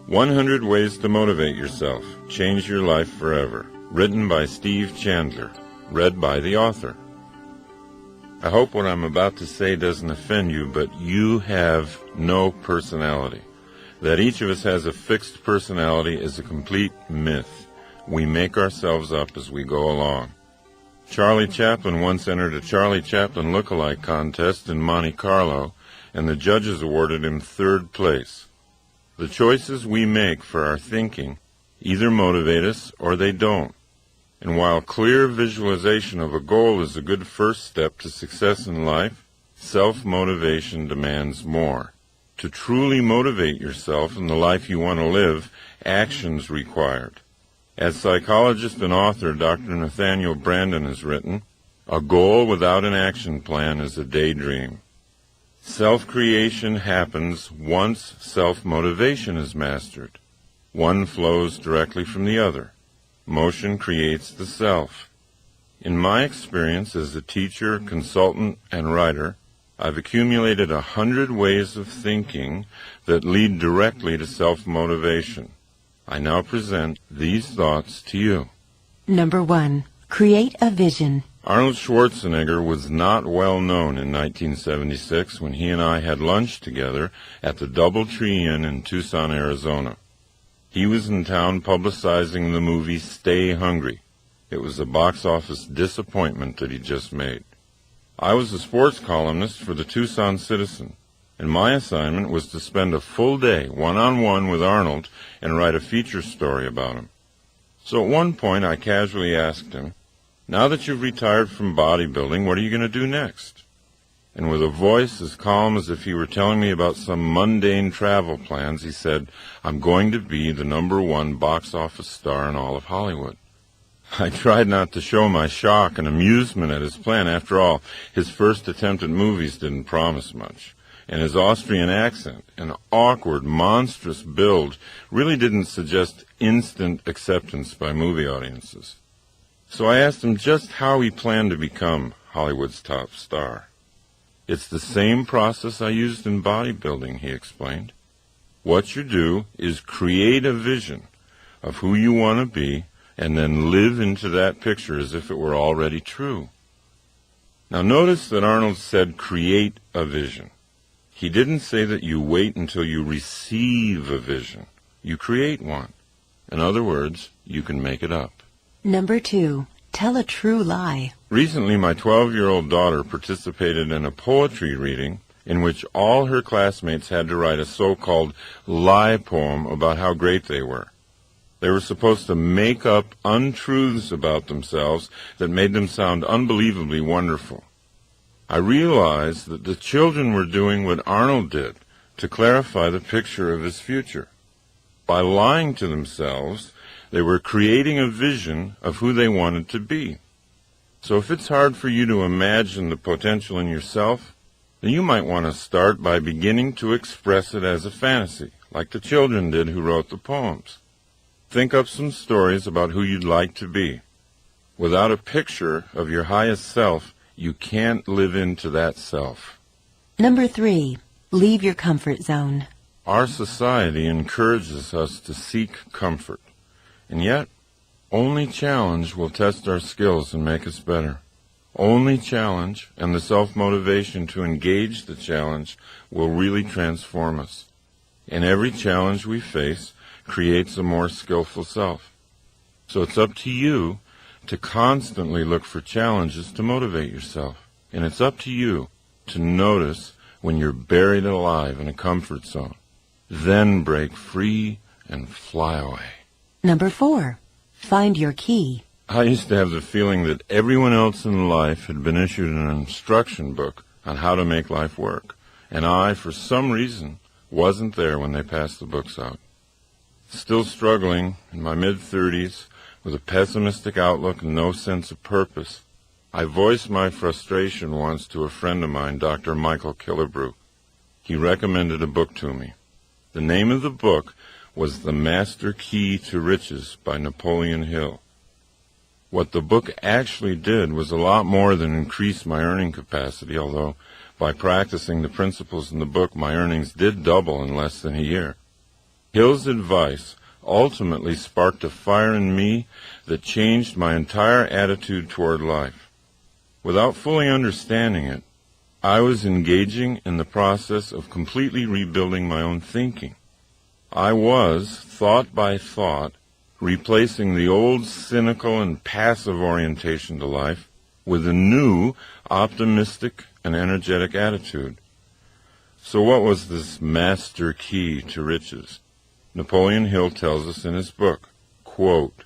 100 Ways to Motivate Yourself. Change Your Life Forever. Written by Steve Chandler. Read by the author. I hope what I'm about to say doesn't offend you, but you have no personality. That each of us has a fixed personality is a complete myth. We make ourselves up as we go along. Charlie Chaplin once entered a Charlie Chaplin look-alike contest in Monte Carlo, and the judges awarded him third place. The choices we make for our thinking either motivate us or they don't. And while clear visualization of a goal is a good first step to success in life, self-motivation demands more. To truly motivate yourself in the life you want to live, action's required. As psychologist and author Dr. Nathaniel Branden has written, a goal without an action plan is a daydream. Self-creation happens once self-motivation is mastered. One flows directly from the other. Motion creates the self. In my experience as a teacher, consultant, and writer, I've accumulated 100 ways of thinking that lead directly to self-motivation. I now present these thoughts to you. Number 1. Create a vision. Arnold Schwarzenegger was not well known in 1976 when he and I had lunch together at the DoubleTree Inn in Tucson, Arizona. He was in town publicizing the movie Stay Hungry. It was a box office disappointment that he just made. I was a sports columnist for the Tucson Citizen, and my assignment was to spend a full day one-on-one with Arnold and write a feature story about him. So at one point I casually asked him, "Now that you've retired from bodybuilding, what are you going to do next?" And with a voice as calm as if he were telling me about some mundane travel plans, he said, "I'm going to be the #1 box office star in all of Hollywood." I tried not to show my shock and amusement at his plan. After all, his first attempt at movies didn't promise much, and his Austrian accent, an awkward, monstrous build, really didn't suggest instant acceptance by movie audiences. So I asked him just how he planned to become Hollywood's top star. "It's the same process I used in bodybuilding," he explained. "What you do is create a vision of who you want to be and then live into that picture as if it were already true." Now notice that Arnold said create a vision. He didn't say that you wait until you receive a vision. You create one. In other words, you can make it up. Number 2. Tell a true lie. Recently, my 12-year-old daughter participated in a poetry reading in which all her classmates had to write a so-called lie poem about how great they were. They were supposed to make up untruths about themselves that made them sound unbelievably wonderful. I realized that the children were doing what Arnold did to clarify the picture of his future. By lying to themselves, they were creating a vision of who they wanted to be. So if it's hard for you to imagine the potential in yourself, then you might want to start by beginning to express it as a fantasy, like the children did who wrote the poems. Think up some stories about who you'd like to be. Without a picture of your highest self, you can't live into that self. Number 3. Leave your comfort zone. Our society encourages us to seek comfort. And yet, only challenge will test our skills and make us better. Only challenge and the self-motivation to engage the challenge will really transform us. And every challenge we face creates a more skillful self. So it's up to you to constantly look for challenges to motivate yourself. And it's up to you to notice when you're buried alive in a comfort zone. Then break free and fly away. Number 4. Find your key. I used to have the feeling that everyone else in life had been issued an instruction book on how to make life work, and I, for some reason, wasn't there when they passed the books out. Still struggling in my mid-30s with a pessimistic outlook and no sense of purpose, I voiced my frustration once to a friend of mine, Dr. Michael Killebrew. He recommended a book to me. The name of the book was The Master Key to Riches by Napoleon Hill. What the book actually did was a lot more than increase my earning capacity, although by practicing the principles in the book, my earnings did double in less than a year. Hill's advice ultimately sparked a fire in me that changed my entire attitude toward life. Without fully understanding it, I was engaging in the process of completely rebuilding my own thinking. I was, thought by thought, replacing the old cynical and passive orientation to life with a new, optimistic and energetic attitude. So what was this master key to riches? Napoleon Hill tells us in his book, quote,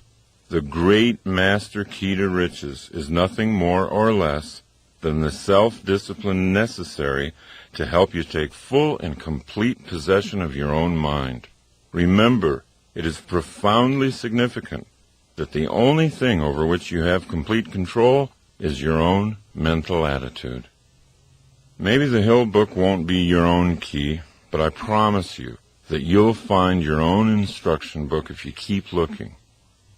"The great master key to riches is nothing more or less than the self-discipline necessary to help you take full and complete possession of your own mind. Remember, it is profoundly significant that the only thing over which you have complete control is your own mental attitude." Maybe the Hill book won't be your own key, but I promise you that you'll find your own instruction book if you keep looking.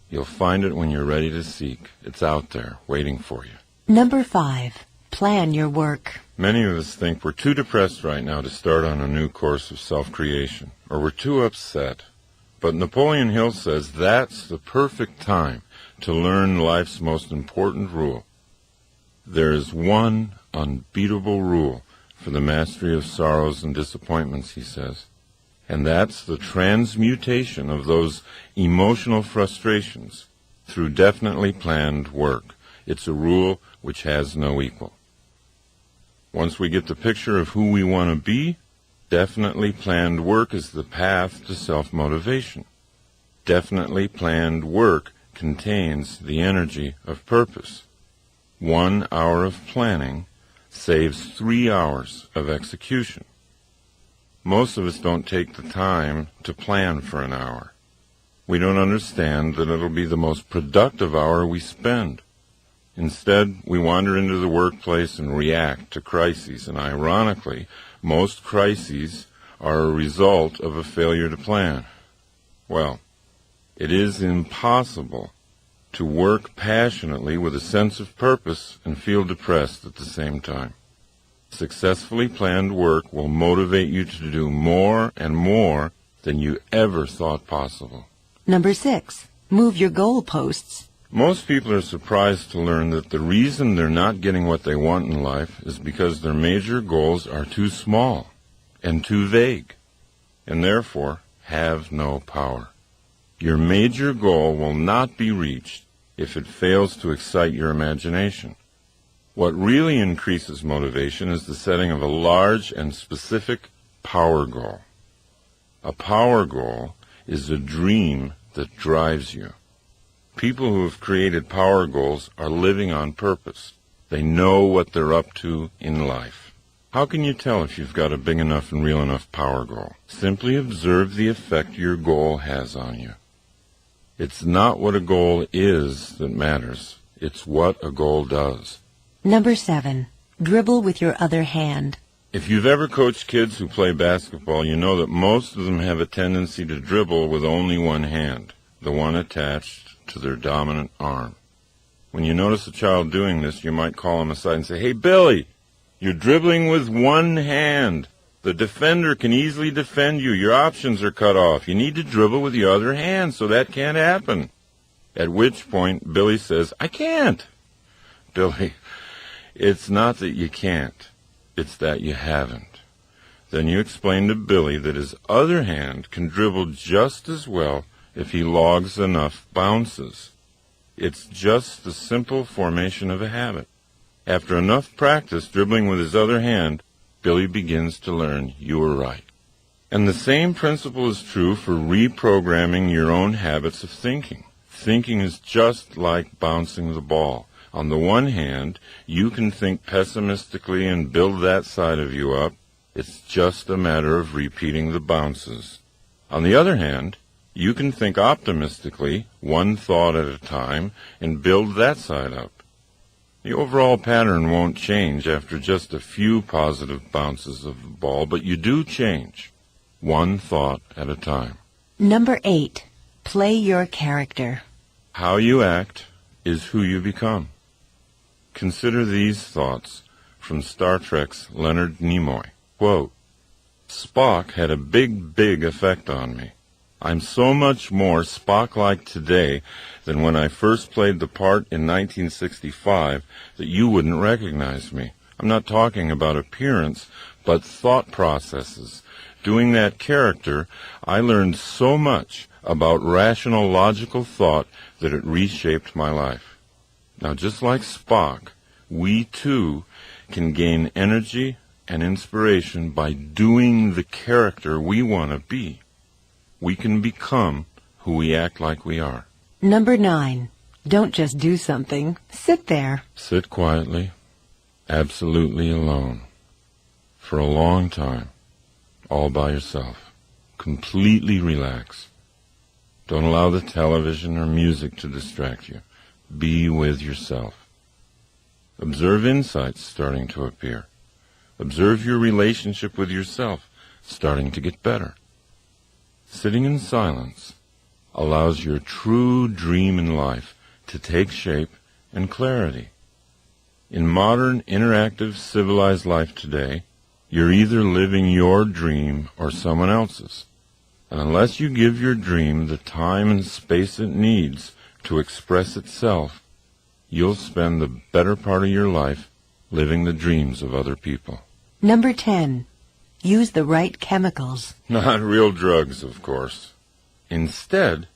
You'll find it when you're ready to seek. It's out there, waiting for you. Number 5. Plan your work. Many of us think we're too depressed right now to start on a new course of self-creation, or we're too upset. But Napoleon Hill says that's the perfect time to learn life's most important rule. There is one unbeatable rule for the mastery of sorrows and disappointments, he says, and that's the transmutation of those emotional frustrations through definitely planned work. It's a rule which has no equal. Once we get the picture of who we want to be, definitely planned work is the path to self-motivation. Definitely planned work contains the energy of purpose. 1 hour of planning saves 3 hours of execution. Most of us don't take the time to plan for an hour. We don't understand that it'll be the most productive hour we spend. Instead, we wander into the workplace and react to crises, and ironically, most crises are a result of a failure to plan. Well, it is impossible to work passionately with a sense of purpose and feel depressed at the same time. Successfully planned work will motivate you to do more and more than you ever thought possible. Number 6. Move your goalposts. Most people are surprised to learn that the reason they're not getting what they want in life is because their major goals are too small and too vague, and therefore have no power. Your major goal will not be reached if it fails to excite your imagination. What really increases motivation is the setting of a large and specific power goal. A power goal is a dream that drives you. People who have created power goals are living on purpose. They know what they're up to in life. How can you tell if you've got a big enough and real enough power goal? Simply observe the effect your goal has on you. It's not what a goal is that matters. It's what a goal does. Number 7. Dribble with your other hand. If you've ever coached kids who play basketball, you know that most of them have a tendency to dribble with only one hand, the one attached to their dominant arm. When you notice a child doing this, you might call him aside and say, "Hey, Billy, you're dribbling with one hand. The defender can easily defend you. Your options are cut off. You need to dribble with your other hand, so that can't happen." At which point, Billy says, "I can't." Billy, it's not that you can't. It's that you haven't. Then you explain to Billy that his other hand can dribble just as well if he logs enough bounces. It's just the simple formation of a habit. After enough practice dribbling with his other hand, Billy begins to learn you were right. And the same principle is true for reprogramming your own habits of thinking. Thinking is just like bouncing the ball. On the one hand, you can think pessimistically and build that side of you up. It's just a matter of repeating the bounces. On the other hand, you can think optimistically, one thought at a time, and build that side up. The overall pattern won't change after just a few positive bounces of the ball, but you do change, one thought at a time. Number 8. Play your character. How you act is who you become. Consider these thoughts from Star Trek's Leonard Nimoy. Quote, "Spock had a big effect on me. I'm so much more Spock-like today than when I first played the part in 1965 that you wouldn't recognize me. I'm not talking about appearance, but thought processes. Doing that character, I learned so much about rational, logical thought that it reshaped my life. Now, just like Spock, we too can gain energy and inspiration by doing the character we want to be. We can become who we act like we are. Number 9. Don't just do something. Sit there. Sit quietly, absolutely alone, for a long time, all by yourself. Completely relax. Don't allow the television or music to distract you. Be with yourself. Observe insights starting to appear. Observe your relationship with yourself starting to get better. Sitting in silence allows your true dream in life to take shape and clarity. In modern, interactive, civilized life today, you're either living your dream or someone else's. And unless you give your dream the time and space it needs to express itself, you'll spend the better part of your life living the dreams of other people. Number 10. Use the right chemicals. Not real drugs, of course. Instead,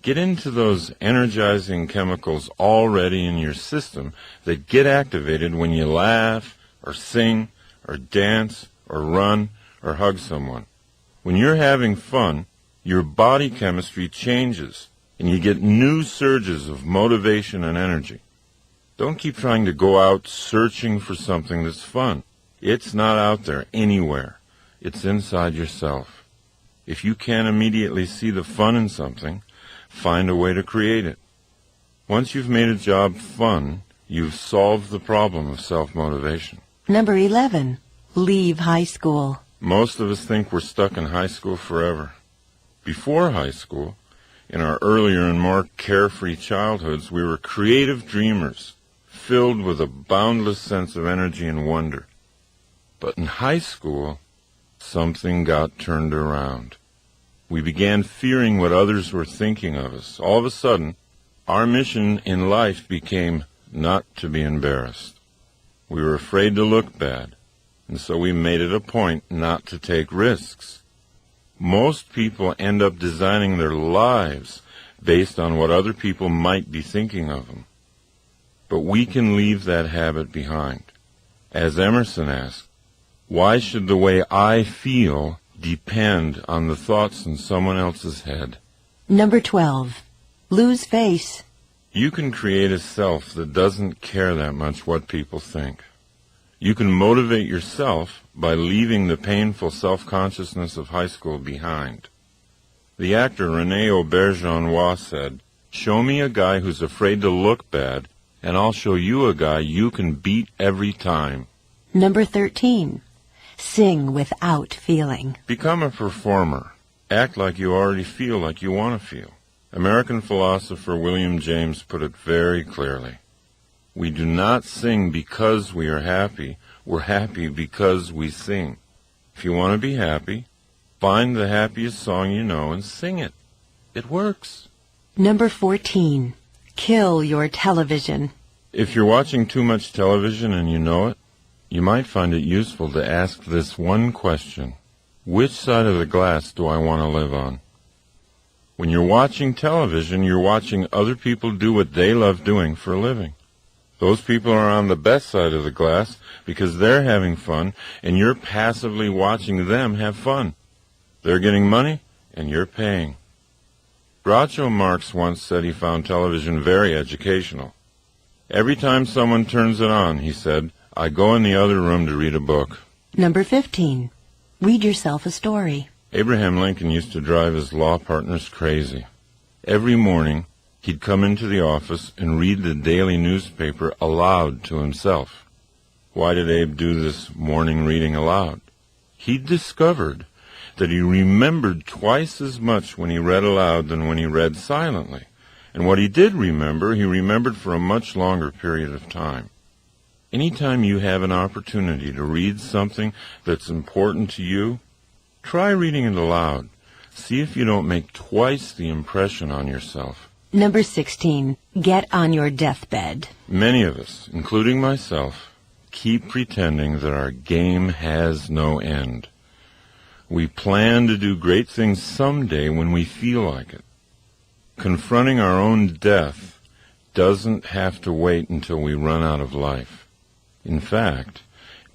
get into those energizing chemicals already in your system that get activated when you laugh, or sing, or dance, or run, or hug someone. When you're having fun, your body chemistry changes, and you get new surges of motivation and energy. Don't keep trying to go out searching for something that's fun. It's not out there anywhere. It's inside yourself. If you can't immediately see the fun in something, find a way to create it. Once you've made a job fun, you've solved the problem of self-motivation. Number 11. Leave high school. Most of us think we're stuck in high school forever. Before high school, in our earlier and more carefree childhoods, we were creative dreamers, filled with a boundless sense of energy and wonder. But in high school, something got turned around. We began fearing what others were thinking of us. All of a sudden, our mission in life became not to be embarrassed. We were afraid to look bad, and so we made it a point not to take risks. Most people end up designing their lives based on what other people might be thinking of them. But we can leave that habit behind. As Emerson asked, why should the way I feel depend on the thoughts in someone else's head? Number 12. Lose face. You can create a self that doesn't care that much what people think. You can motivate yourself by leaving the painful self-consciousness of high school behind. The actor René Auberjonois said, "Show me a guy who's afraid to look bad, and I'll show you a guy you can beat every time." Number 13. Sing without feeling. Become a performer. Act like you already feel like you want to feel. American philosopher William James put it very clearly. We do not sing because we are happy. We're happy because we sing. If you want to be happy, find the happiest song you know and sing it. It works. Number 14. Kill your television. If you're watching too much television and you know it, you might find it useful to ask this one question. Which side of the glass do I want to live on? When you're watching television, you're watching other people do what they love doing for a living. Those people are on the best side of the glass because they're having fun, and you're passively watching them have fun. They're getting money, and you're paying. Groucho Marx once said he found television very educational. Every time someone turns it on, he said, I go in the other room to read a book. Number 15. Read yourself a story. Abraham Lincoln used to drive his law partners crazy. Every morning, he'd come into the office and read the daily newspaper aloud to himself. Why did Abe do this morning reading aloud? He'd discovered that he remembered twice as much when he read aloud than when he read silently. And what he did remember, he remembered for a much longer period of time. Anytime you have an opportunity to read something that's important to you, try reading it aloud. See if you don't make twice the impression on yourself. Number 16. Get on your deathbed. Many of us, including myself, keep pretending that our game has no end. We plan to do great things someday when we feel like it. Confronting our own death doesn't have to wait until we run out of life. In fact,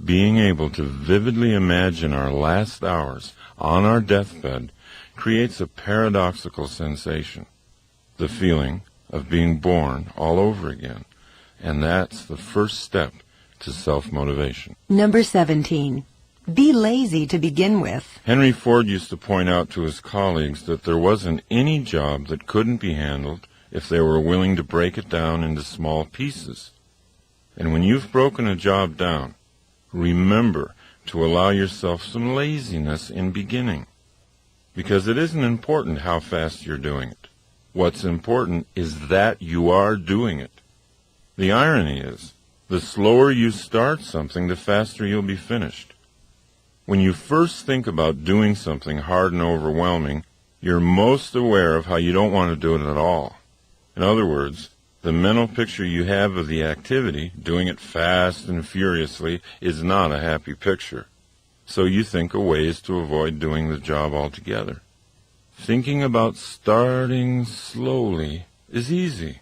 being able to vividly imagine our last hours on our deathbed creates a paradoxical sensation, the feeling of being born all over again, and that's the first step to self-motivation. Number 17. Be lazy to begin with. Henry Ford used to point out to his colleagues that there wasn't any job that couldn't be handled if they were willing to break it down into small pieces. And when you've broken a job down, remember to allow yourself some laziness in beginning, because it isn't important how fast you're doing it. What's important is that you are doing it. The irony is, the slower you start something, the faster you'll be finished. When you first think about doing something hard and overwhelming, you're most aware of how you don't want to do it at all. In other words, the mental picture you have of the activity, doing it fast and furiously, is not a happy picture. So you think of ways to avoid doing the job altogether. Thinking about starting slowly is easy,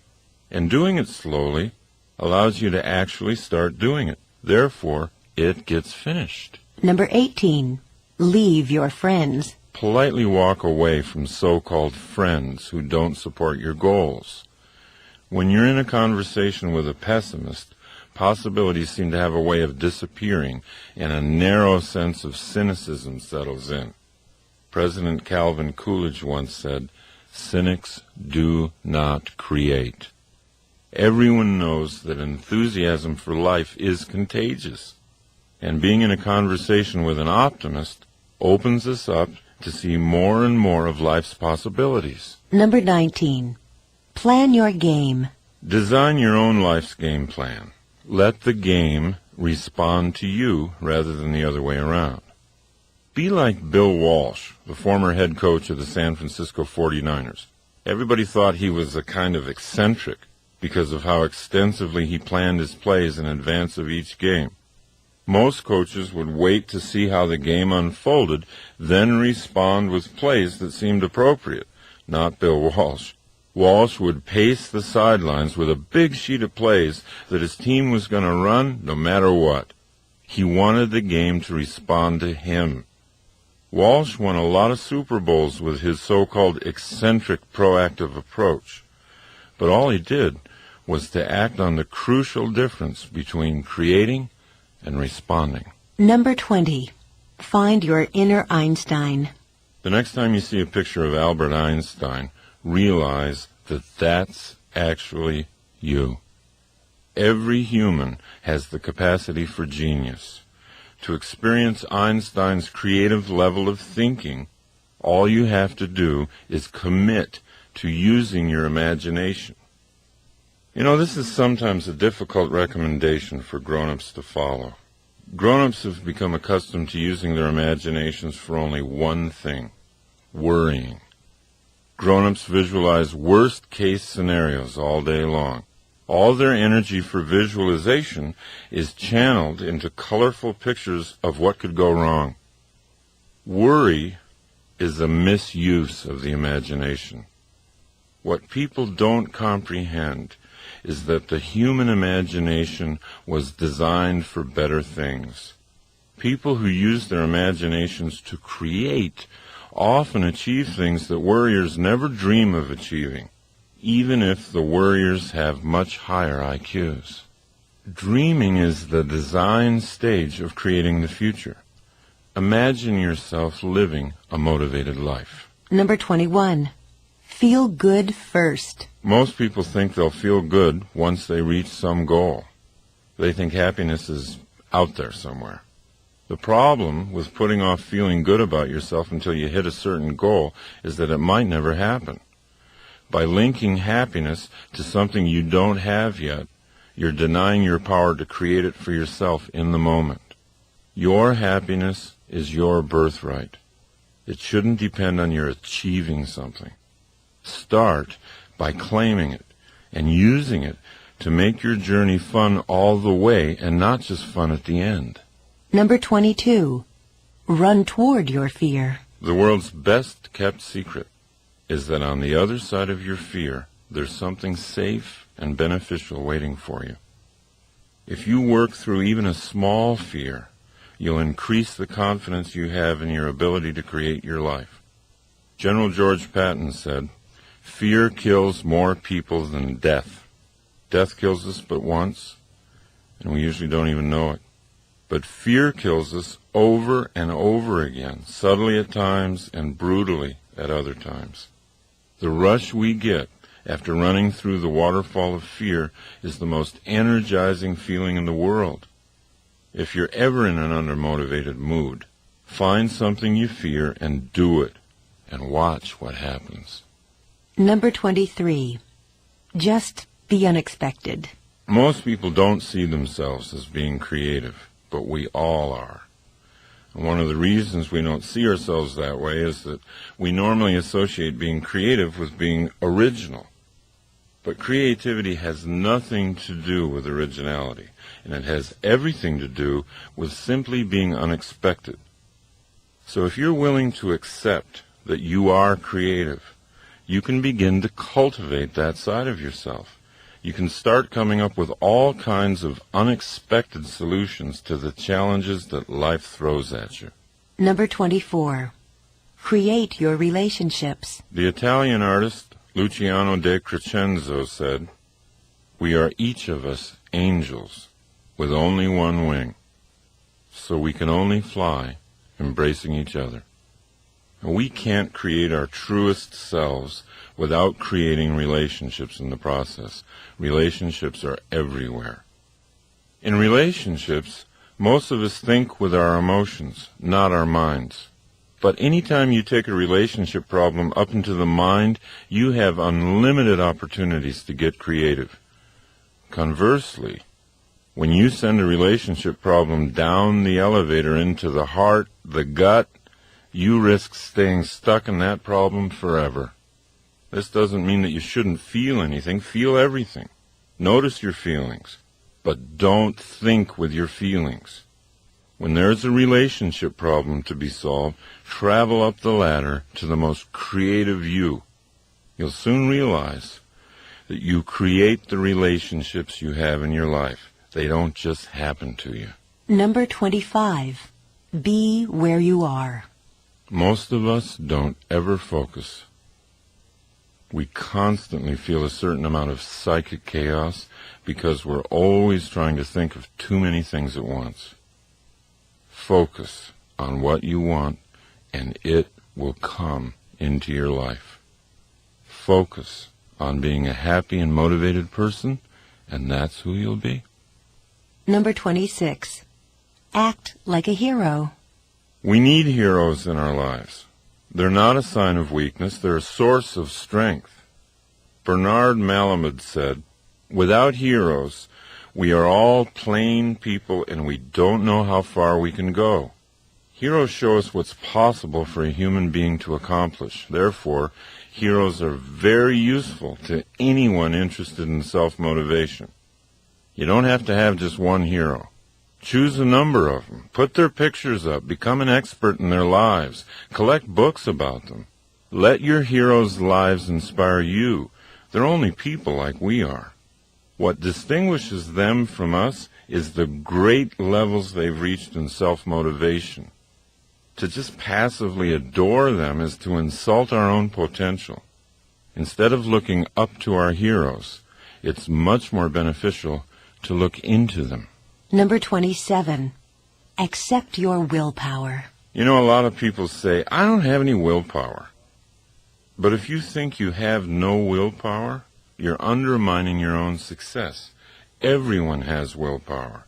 and doing it slowly allows you to actually start doing it. Therefore, it gets finished. Number 18. Leave your friends. Politely walk away from so-called friends who don't support your goals. When you're in a conversation with a pessimist, possibilities seem to have a way of disappearing, and a narrow sense of cynicism settles in. President Calvin Coolidge once said, "Cynics do not create." Everyone knows that enthusiasm for life is contagious, and being in a conversation with an optimist opens us up to see more and more of life's possibilities. Number 19. Plan your game. Design your own life's game plan. Let the game respond to you rather than the other way around. Be like Bill Walsh, the former head coach of the San Francisco 49ers. Everybody thought he was a kind of eccentric because of how extensively he planned his plays in advance of each game. Most coaches would wait to see how the game unfolded, then respond with plays that seemed appropriate. Not Bill Walsh. Walsh would pace the sidelines with a big sheet of plays that his team was going to run no matter what. He wanted the game to respond to him. Walsh won a lot of Super Bowls with his so-called eccentric proactive approach. But all he did was to act on the crucial difference between creating and responding. Number 20. Find your inner Einstein. The next time you see a picture of Albert Einstein, realize that that's actually you. Every human has the capacity for genius. To experience Einstein's creative level of thinking, all you have to do is commit to using your imagination. You know, this is sometimes a difficult recommendation for grown-ups to follow. Grown-ups have become accustomed to using their imaginations for only one thing: worrying. Grown-ups visualize worst-case scenarios all day long. All their energy for visualization is channeled into colorful pictures of what could go wrong. Worry is a misuse of the imagination. What people don't comprehend is that the human imagination was designed for better things. People who use their imaginations to create often achieve things that worriers never dream of achieving, even if the worriers have much higher IQs. Dreaming is the design stage of creating the future. Imagine yourself living a motivated life. Number 21. Feel good first. Most people think they'll feel good once they reach some goal. They think happiness is out there somewhere. The problem with putting off feeling good about yourself until you hit a certain goal is that it might never happen. By linking happiness to something you don't have yet, you're denying your power to create it for yourself in the moment. Your happiness is your birthright. It shouldn't depend on your achieving something. Start by claiming it and using it to make your journey fun all the way and not just fun at the end. Number 22. Run toward your fear. The world's best kept secret is that on the other side of your fear, there's something safe and beneficial waiting for you. If you work through even a small fear, you'll increase the confidence you have in your ability to create your life. General George Patton said, "Fear kills more people than death. Death kills us but once, and we usually don't even know it. But fear kills us over and over again, subtly at times and brutally at other times. The rush we get after running through the waterfall of fear is the most energizing feeling in the world. If you're ever in an undermotivated mood, find something you fear and do it, and watch what happens." Number 23. Just the unexpected. Most people don't see themselves as being creative, but we all are. And one of the reasons we don't see ourselves that way is that we normally associate being creative with being original. But creativity has nothing to do with originality, and it has everything to do with simply being unexpected. So if you're willing to accept that you are creative, you can begin to cultivate that side of yourself. You can start coming up with all kinds of unexpected solutions to the challenges that life throws at you. Number 24. Create your relationships. The Italian artist Luciano de Crescenzo said, "We are each of us angels with only one wing, so we can only fly embracing each other." We can't create our truest selves without creating relationships in the process. Relationships are everywhere. In relationships, most of us think with our emotions, not our minds. But anytime you take a relationship problem up into the mind, you have unlimited opportunities to get creative. Conversely, when you send a relationship problem down the elevator into the heart, the gut, you risk staying stuck in that problem forever. This doesn't mean that you shouldn't feel anything. Feel everything. Notice your feelings, but don't think with your feelings. When there's a relationship problem to be solved, travel up the ladder to the most creative you. You'll soon realize that you create the relationships you have in your life. They don't just happen to you. Number 25. Be where you are. Most of us don't ever focus. We constantly feel a certain amount of psychic chaos because we're always trying to think of too many things at once. Focus on what you want, and it will come into your life. Focus on being a happy and motivated person, and that's who you'll be. Number 26. Act like a hero. We need heroes in our lives. They're not a sign of weakness, they're a source of strength. Bernard Malamud said, "Without heroes, we are all plain people and we don't know how far we can go." Heroes show us what's possible for a human being to accomplish. Therefore, heroes are very useful to anyone interested in self-motivation. You don't have to have just one hero. Choose a number of them. Put their pictures up. Become an expert in their lives. Collect books about them. Let your heroes' lives inspire you. They're only people like we are. What distinguishes them from us is the great levels they've reached in self-motivation. To just passively adore them is to insult our own potential. Instead of looking up to our heroes, it's much more beneficial to look into them. Number 27. Accept your willpower. You know, a lot of people say, "I don't have any willpower." But if you think you have no willpower, you're undermining your own success. Everyone has willpower.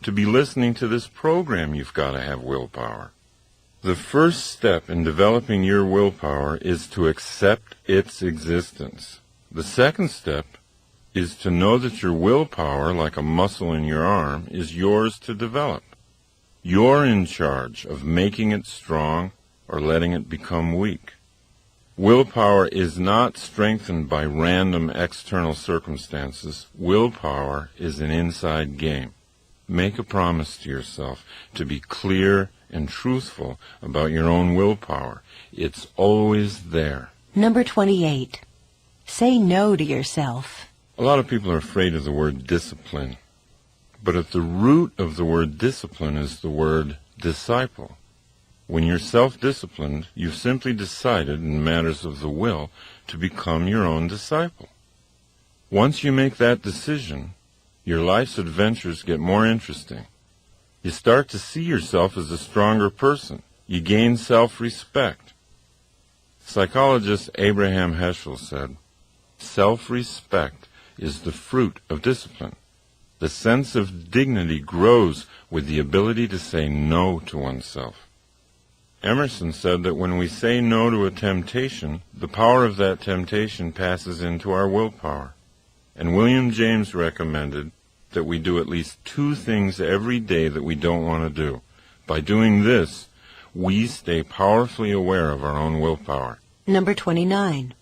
To be listening to this program, you've got to have willpower. The first step in developing your willpower is to accept its existence. The second step is to know that your willpower, like a muscle in your arm, is yours to develop. You're in charge of making it strong or letting it become weak. Willpower is not strengthened by random external circumstances. Willpower is an inside game. Make a promise to yourself to be clear and truthful about your own willpower. It's always there. Number 28. Say no to yourself. A lot of people are afraid of the word discipline. But at the root of the word discipline is the word disciple. When you're self-disciplined, you've simply decided in matters of the will to become your own disciple. Once you make that decision, your life's adventures get more interesting. You start to see yourself as a stronger person. You gain self-respect. Psychologist Abraham Heschel said, "Self-respect is the fruit of discipline. The sense of dignity grows with the ability to say no to oneself." Emerson said that when we say no to a temptation, the power of that temptation passes into our willpower. And William James recommended that we do at least 2 things every day that we don't want to do. By doing this, we stay powerfully aware of our own willpower. Number 29.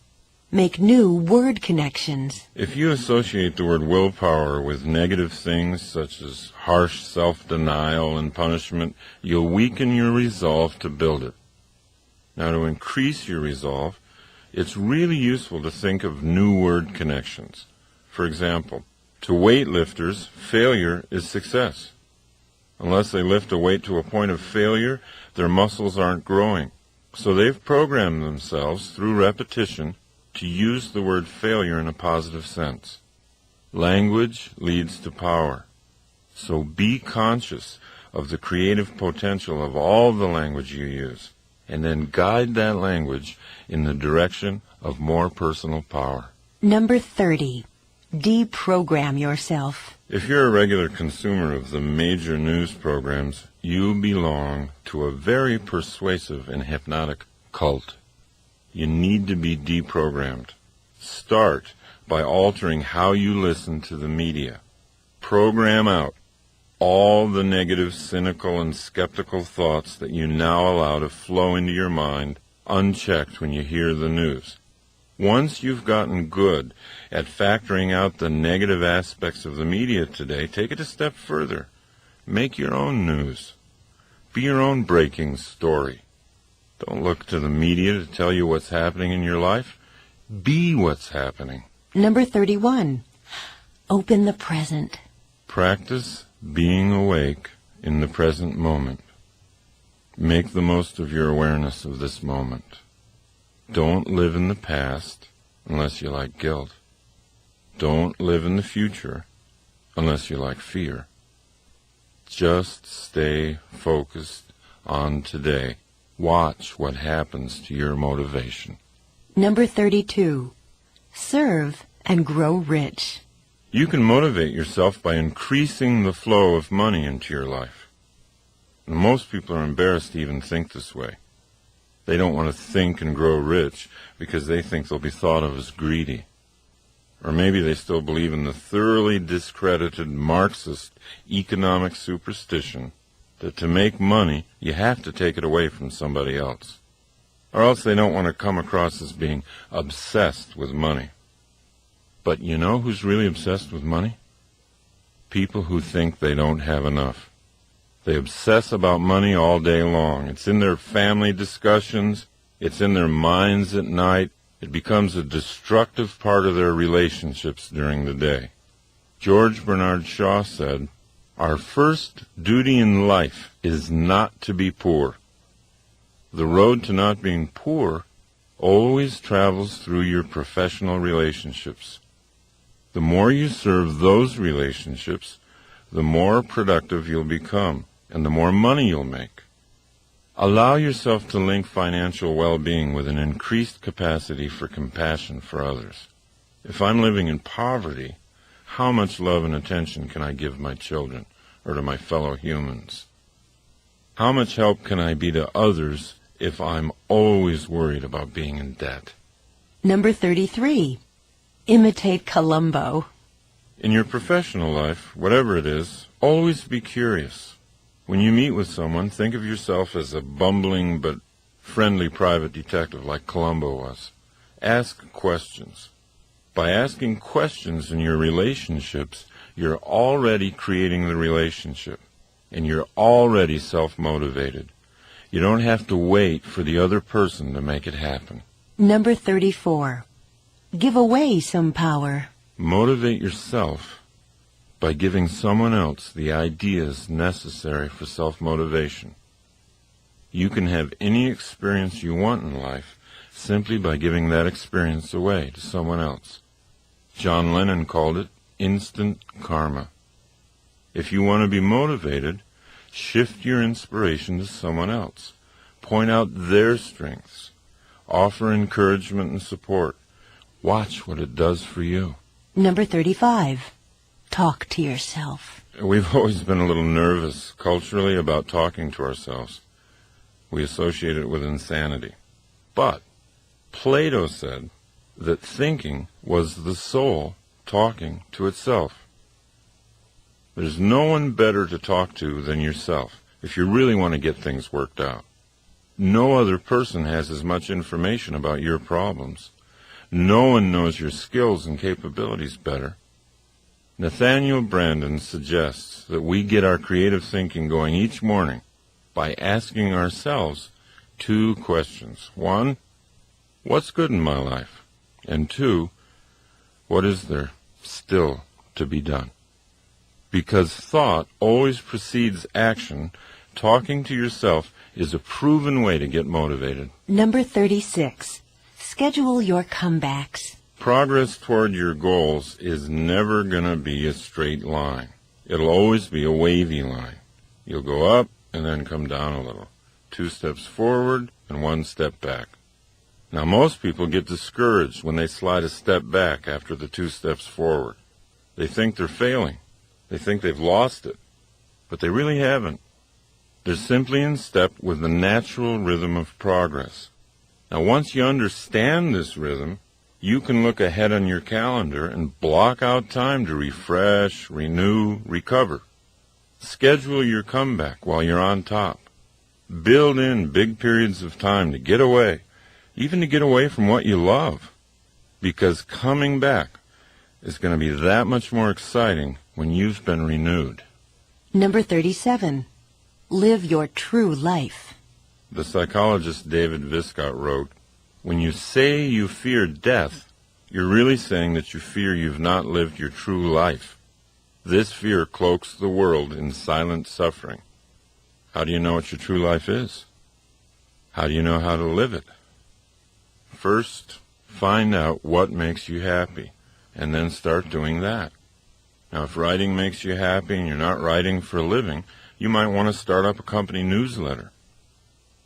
Make new word connections. If you associate the word willpower with negative things such as harsh self-denial and punishment, you'll weaken your resolve to build it. Now, to increase your resolve, it's really useful to think of new word connections. For example, to weightlifters, failure is success. Unless they lift a weight to a point of failure, their muscles aren't growing. So they've programmed themselves through repetition to use the word failure in a positive sense. Language leads to power. So be conscious of the creative potential of all the language you use, and then guide that language in the direction of more personal power. Number 30. Deprogram yourself. If you're a regular consumer of the major news programs, you belong to a very persuasive and hypnotic cult. You need to be deprogrammed. Start by altering how you listen to the media. Program out all the negative, cynical, and skeptical thoughts that you now allow to flow into your mind unchecked when you hear the news. Once you've gotten good at factoring out the negative aspects of the media today, take it a step further. Make your own news. Be your own breaking story. Don't look to the media to tell you what's happening in your life. Be what's happening. Number 31. Open the present. Practice being awake in the present moment. Make the most of your awareness of this moment. Don't live in the past unless you like guilt. Don't live in the future unless you like fear. Just stay focused on today. Watch what happens to your motivation. Number 32. Serve and grow rich. You can motivate yourself by increasing the flow of money into your life. And most people are embarrassed to even think this way. They don't want to think and grow rich because they think they'll be thought of as greedy. Or maybe they still believe in the thoroughly discredited Marxist economic superstition that to make money, you have to take it away from somebody else. Or else they don't want to come across as being obsessed with money. But you know who's really obsessed with money? People who think they don't have enough. They obsess about money all day long. It's in their family discussions. It's in their minds at night. It becomes a destructive part of their relationships during the day. George Bernard Shaw said, "Our first duty in life is not to be poor. The road to not being poor always travels through your professional relationships. The more you serve those relationships, the more productive you'll become, and the more money you'll make. Allow yourself to link financial well-being with an increased capacity for compassion for others. If I'm living in poverty, how much love and attention can I give my children or to my fellow humans? How much help can I be to others if I'm always worried about being in debt?" Number 33. Imitate Columbo. In your professional life, whatever it is, always be curious. When you meet with someone, think of yourself as a bumbling but friendly private detective like Columbo was. Ask questions. By asking questions in your relationships, you're already creating the relationship, and you're already self-motivated. You don't have to wait for the other person to make it happen. Number 34. Give away some power. Motivate yourself by giving someone else the ideas necessary for self-motivation. You can have any experience you want in life simply by giving that experience away to someone else. John Lennon called it instant karma. If you want to be motivated, shift your inspiration to someone else. Point out their strengths. Offer encouragement and support. Watch what it does for you. Number 35. Talk to yourself. We've always been a little nervous culturally about talking to ourselves. We associate it with insanity. But Plato said that thinking was the soul talking to itself. There's no one better to talk to than yourself if you really want to get things worked out. No other person has as much information about your problems. No one knows your skills and capabilities better. Nathaniel Brandon suggests that we get our creative thinking going each morning by asking ourselves 2 questions. 1, what's good in my life? And 2, what is there still to be done? Because thought always precedes action, talking to yourself is a proven way to get motivated. Number 36. Schedule your comebacks. Progress toward your goals is never going to be a straight line. It'll always be a wavy line. You'll go up and then come down a little. 2 steps forward and 1 step back. Now, most people get discouraged when they slide a step back after the 2 steps forward. They think they're failing. They think they've lost it. But they really haven't. They're simply in step with the natural rhythm of progress. Now, once you understand this rhythm, you can look ahead on your calendar and block out time to refresh, renew, recover. Schedule your comeback while you're on top. Build in big periods of time to get away, even to get away from what you love, because coming back is going to be that much more exciting when you've been renewed. Number 37. Live your true life. The psychologist David Viscott wrote, when you say you fear death, you're really saying that you fear you've not lived your true life. This fear cloaks the world in silent suffering. How do you know what your true life is? How do you know how to live it? First, find out what makes you happy, and then start doing that. Now, if writing makes you happy and you're not writing for a living, you might want to start up a company newsletter.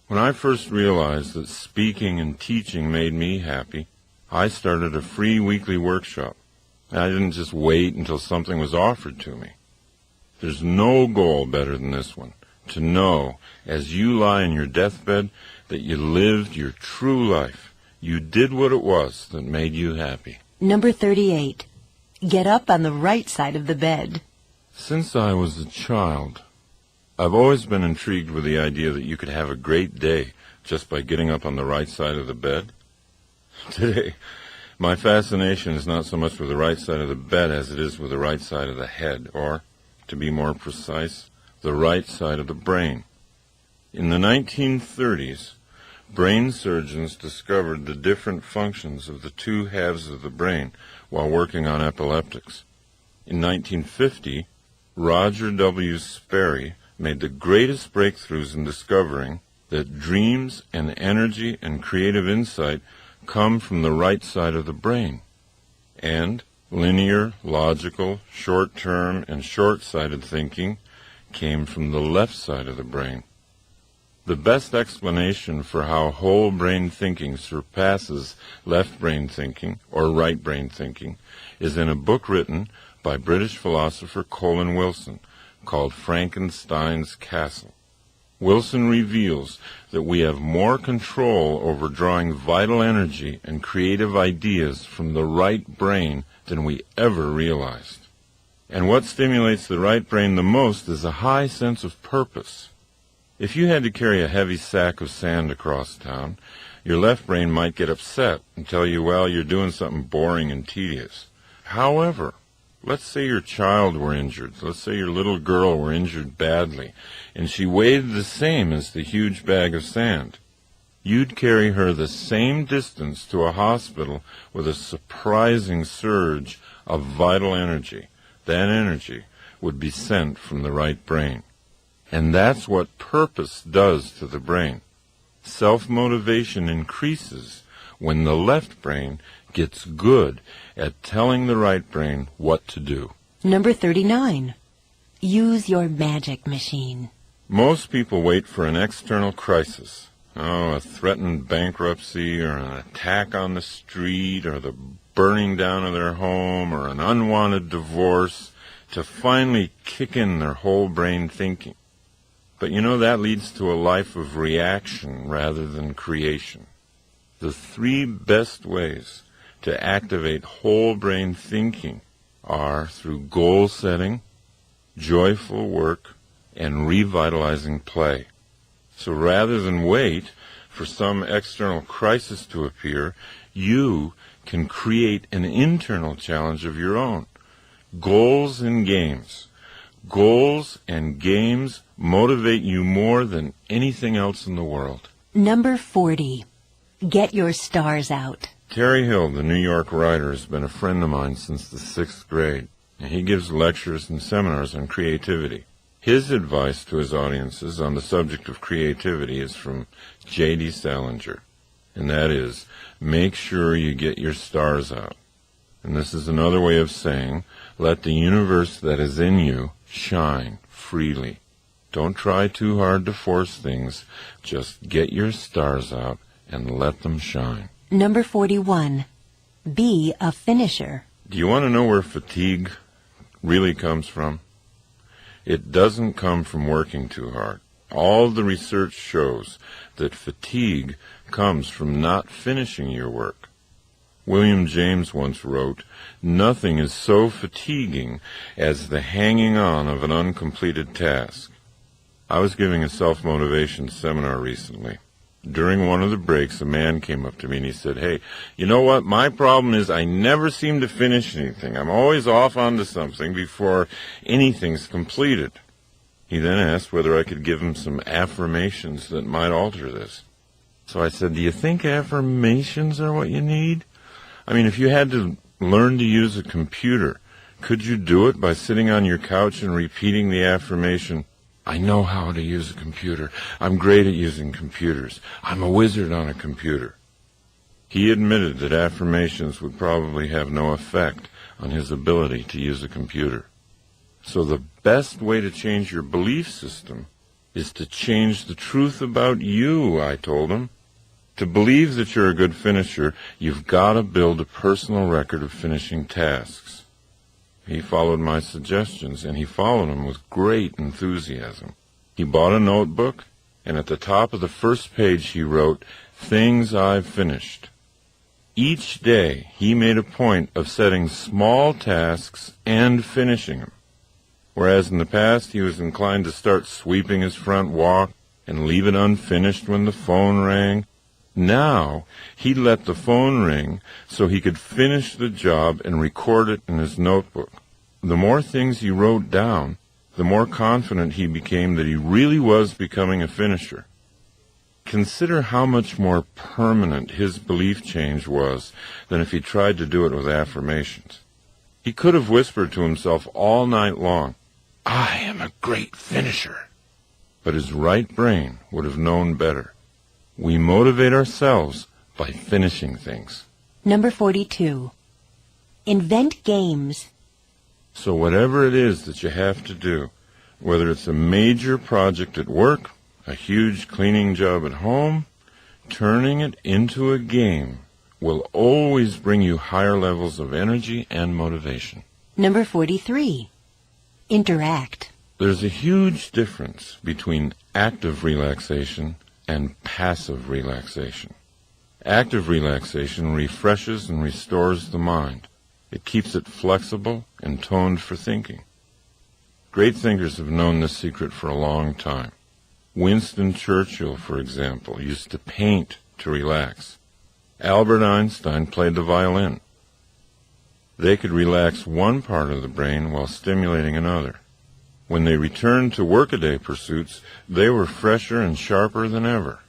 When I first realized that speaking and teaching made me happy, I started a free weekly workshop. I didn't just wait until something was offered to me. There's no goal better than this one, to know, as you lie in your deathbed, that you lived your true life. You did what it was that made you happy. Number 38. Get up on the right side of the bed. Since I was a child, I've always been intrigued with the idea that you could have a great day just by getting up on the right side of the bed. Today, my fascination is not so much with the right side of the bed as it is with the right side of the head, or, to be more precise, the right side of the brain. In the 1930s, brain surgeons discovered the different functions of the 2 halves of the brain while working on epileptics. In 1950, Roger W. Sperry made the greatest breakthroughs in discovering that dreams and energy and creative insight come from the right side of the brain, and linear, logical, short-term, and short-sighted thinking came from the left side of the brain. The best explanation for how whole brain thinking surpasses left brain thinking or right brain thinking is in a book written by British philosopher Colin Wilson called Frankenstein's Castle. Wilson reveals that we have more control over drawing vital energy and creative ideas from the right brain than we ever realized. And what stimulates the right brain the most is a high sense of purpose. If you had to carry a heavy sack of sand across town, your left brain might get upset and tell you, well, you're doing something boring and tedious. However, let's say your child were injured. Let's say your little girl were injured badly, and she weighed the same as the huge bag of sand. You'd carry her the same distance to a hospital with a surprising surge of vital energy. That energy would be sent from the right brain. And that's what purpose does to the brain. Self-motivation increases when the left brain gets good at telling the right brain what to do. Number 39. Use your magic machine. Most people wait for an external crisis. A threatened bankruptcy or an attack on the street or the burning down of their home or an unwanted divorce to finally kick in their whole brain thinking. But that leads to a life of reaction rather than creation. The 3 best ways to activate whole brain thinking are through goal setting, joyful work, and revitalizing play. So rather than wait for some external crisis to appear, you can create an internal challenge of your own. Goals and games. Goals and games motivate you more than anything else in the world. Number 40. Get your stars out. Terry Hill, the New York writer, has been a friend of mine since the 6th grade, and he gives lectures and seminars on creativity. His advice to his audiences on the subject of creativity is from J.D. Salinger, and that is, make sure you get your stars out. And this is another way of saying, let the universe that is in you shine freely. Don't try too hard to force things. Just get your stars out and let them shine. Number 41. Be a finisher. Do you want to know where fatigue really comes from? It doesn't come from working too hard. All the research shows that fatigue comes from not finishing your work. William James once wrote, "Nothing is so fatiguing as the hanging on of an uncompleted task." I was giving a self-motivation seminar recently. During one of the breaks, a man came up to me and he said, "Hey, you know what? My problem is I never seem to finish anything. I'm always off onto something before anything's completed." He then asked whether I could give him some affirmations that might alter this. So I said, "Do you think affirmations are what you need? I mean, if you had to learn to use a computer, could you do it by sitting on your couch and repeating the affirmation, 'I know how to use a computer. I'm great at using computers. I'm a wizard on a computer'?" He admitted that affirmations would probably have no effect on his ability to use a computer. So the best way to change your belief system is to change the truth about you, I told him. To believe that you're a good finisher, you've got to build a personal record of finishing tasks. He followed my suggestions, and he followed them with great enthusiasm. He bought a notebook, and at the top of the first page he wrote, "Things I've finished." Each day he made a point of setting small tasks and finishing them. Whereas in the past he was inclined to start sweeping his front walk and leave it unfinished when the phone rang, now he let the phone ring so he could finish the job and record it in his notebook. The more things he wrote down, the more confident he became that he really was becoming a finisher. Consider how much more permanent his belief change was than if he tried to do it with affirmations. He could have whispered to himself all night long, "I am a great finisher." But his right brain would have known better. We motivate ourselves by finishing things. Number 42. Invent games. So whatever it is that you have to do, whether it's a major project at work, a huge cleaning job at home, turning it into a game will always bring you higher levels of energy and motivation. Number 43. Interact. There's a huge difference between active relaxation and passive relaxation. Active relaxation refreshes and restores the mind. It keeps it flexible and toned for thinking. Great thinkers have known this secret for a long time. Winston Churchill, for example, used to paint to relax. Albert Einstein played the violin. They could relax one part of the brain while stimulating another. When they returned to workaday pursuits, they were fresher and sharper than ever.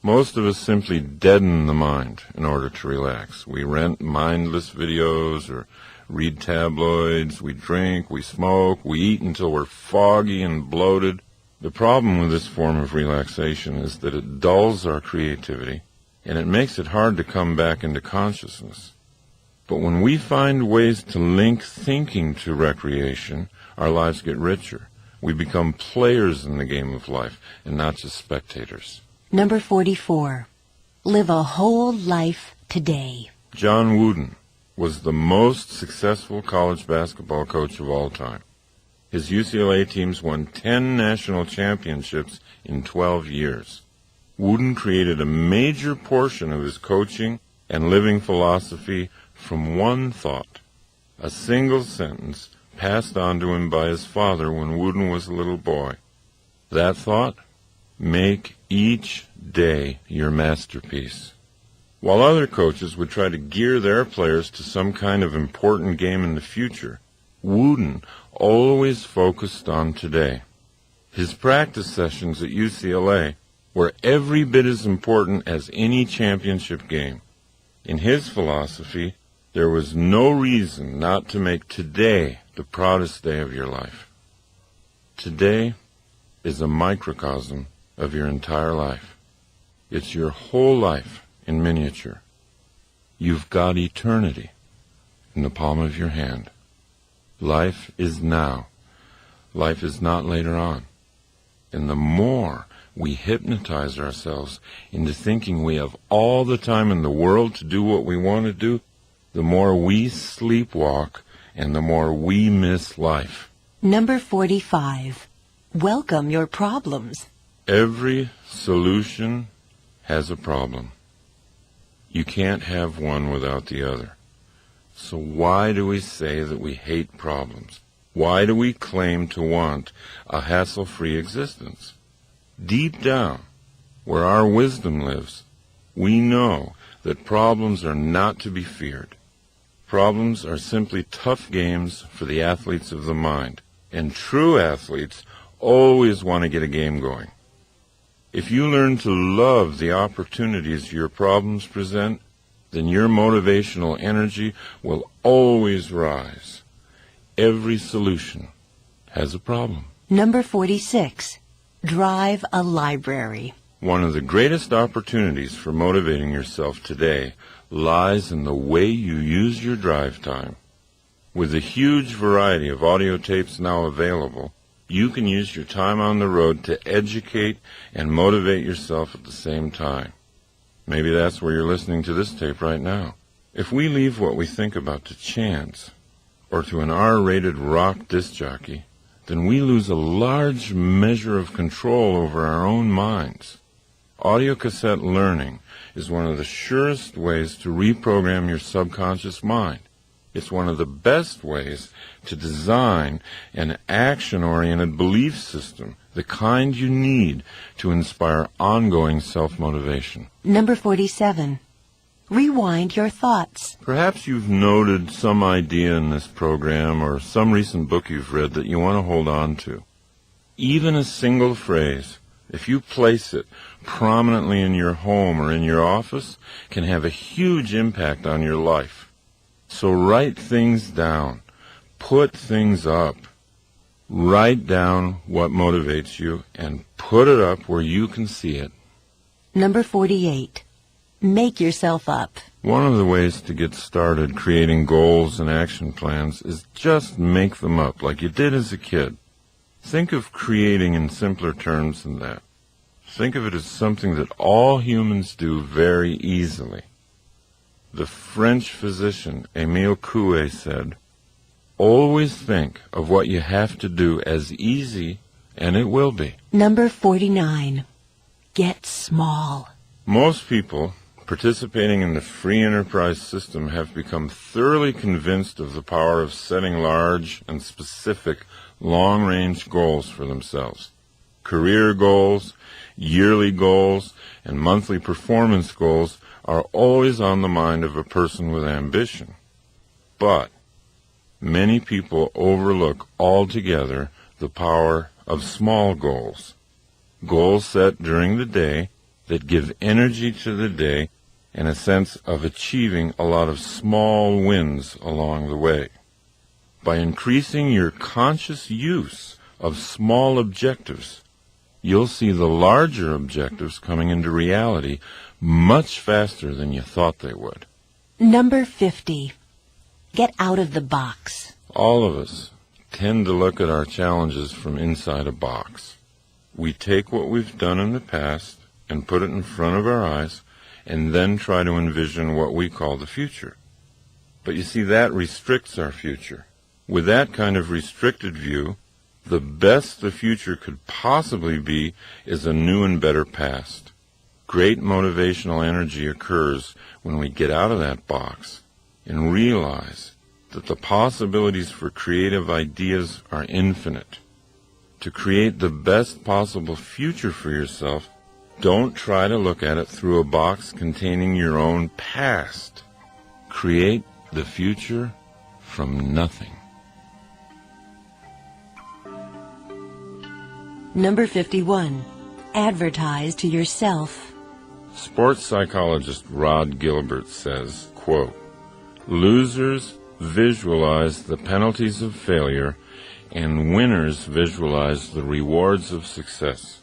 Most of us simply deaden the mind in order to relax. We rent mindless videos or read tabloids, we drink, we smoke, we eat until we're foggy and bloated. The problem with this form of relaxation is that it dulls our creativity and it makes it hard to come back into consciousness. But when we find ways to link thinking to recreation, our lives get richer. We become players in the game of life and not just spectators. Number 44. Live a whole life today. John Wooden was the most successful college basketball coach of all time. His UCLA teams won 10 national championships in 12 years. Wooden created a major portion of his coaching and living philosophy from one thought, a single sentence passed on to him by his father when Wooden was a little boy. That thought? Make each day your masterpiece. While other coaches would try to gear their players to some kind of important game in the future, Wooden always focused on today. His practice sessions at UCLA were every bit as important as any championship game. In his philosophy, there was no reason not to make today the proudest day of your life. Today is a microcosm of your entire life. It's your whole life in miniature. You've got eternity in the palm of your hand. Life is now. Life is not later on. And the more we hypnotize ourselves into thinking we have all the time in the world to do what we want to do, the more we sleepwalk and the more we miss life. Number 45. Welcome your problems. Every solution has a problem. You can't have one without the other. So why do we say that we hate problems? Why do we claim to want a hassle-free existence? Deep down, where our wisdom lives, we know that problems are not to be feared. Problems are simply tough games for the athletes of the mind, and true athletes always want to get a game going. If you learn to love the opportunities your problems present, then your motivational energy will always rise. Every solution has a problem. Number 46. Drive a library. One of the greatest opportunities for motivating yourself today lies in the way you use your drive time. With the huge variety of audio tapes now available, you can use your time on the road to educate and motivate yourself at the same time. Maybe that's where you're listening to this tape right now. If we leave what we think about to chance, or to an R-rated rock disc jockey, then we lose a large measure of control over our own minds. Audiocassette learning is one of the surest ways to reprogram your subconscious mind. It's one of the best ways to design an action-oriented belief system, the kind you need to inspire ongoing self-motivation. Number 47. Rewind your thoughts. Perhaps you've noted some idea in this program or some recent book you've read that you want to hold on to. Even a single phrase, if you place it prominently in your home or in your office, can have a huge impact on your life. So write things down. Put things up. Write down what motivates you and put it up where you can see it. Number 48. Make yourself up. One of the ways to get started creating goals and action plans is just make them up like you did as a kid. Think of creating in simpler terms than that. Think of it as something that all humans do very easily. The French physician Émile Coué said, "Always think of what you have to do as easy, and it will be." Number 49. Get small. Most people participating in the free enterprise system have become thoroughly convinced of the power of setting large and specific long-range goals for themselves. Career goals, yearly goals, and monthly performance goals are always on the mind of a person with ambition. But many people overlook altogether the power of small goals. Goals set during the day that give energy to the day and a sense of achieving a lot of small wins along the way. By increasing your conscious use of small objectives, you'll see the larger objectives coming into reality much faster than you thought they would. Number 50. Get out of the box. All of us tend to look at our challenges from inside a box. We take what we've done in the past and put it in front of our eyes and then try to envision what we call the future. But you see, that restricts our future. With that kind of restricted view, the best the future could possibly be is a new and better past. Great motivational energy occurs when we get out of that box and realize that the possibilities for creative ideas are infinite. To create the best possible future for yourself, don't try to look at it through a box containing your own past. Create the future from nothing. Number 51. Advertise to yourself. Sports psychologist Rod Gilbert says, quote, "Losers visualize the penalties of failure and winners visualize the rewards of success.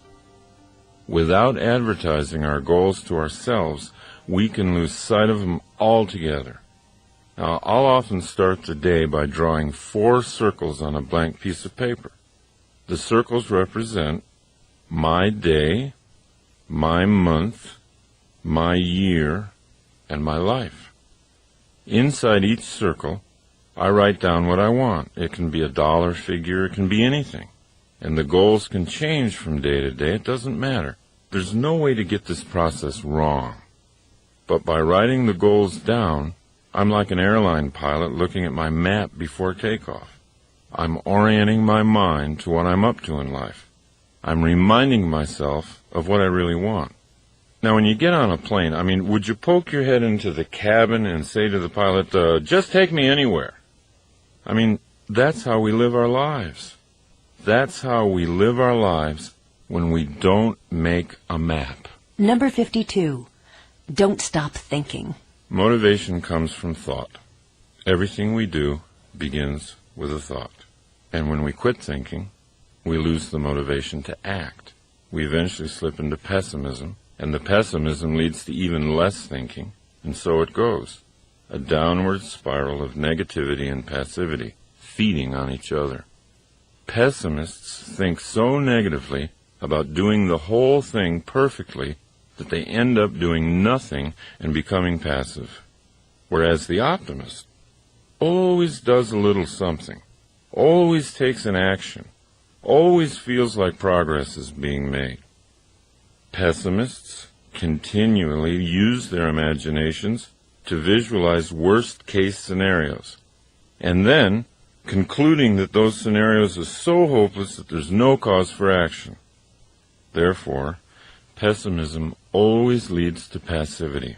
Without advertising our goals to ourselves, we can lose sight of them altogether." Now, I'll often start the day by drawing 4 circles on a blank piece of paper. The circles represent my day, my month, my year, and my life. Inside each circle, I write down what I want. It can be a dollar figure, it can be anything. And the goals can change from day to day. It doesn't matter. There's no way to get this process wrong. But by writing the goals down, I'm like an airline pilot looking at my map before takeoff. I'm orienting my mind to what I'm up to in life. I'm reminding myself of what I really want. Now, when you get on a plane, would you poke your head into the cabin and say to the pilot, just take me anywhere? That's how we live our lives. That's how we live our lives when we don't make a map. Number 52. Don't stop thinking. Motivation comes from thought. Everything we do begins with a thought. And when we quit thinking, we lose the motivation to act. We eventually slip into pessimism, and the pessimism leads to even less thinking, and so it goes. A downward spiral of negativity and passivity, feeding on each other. Pessimists think so negatively about doing the whole thing perfectly that they end up doing nothing and becoming passive. Whereas the optimist always does a little something, always takes an action, always feels like progress is being made. Pessimists continually use their imaginations to visualize worst-case scenarios, and then concluding that those scenarios are so hopeless that there's no cause for action. Therefore, pessimism always leads to passivity.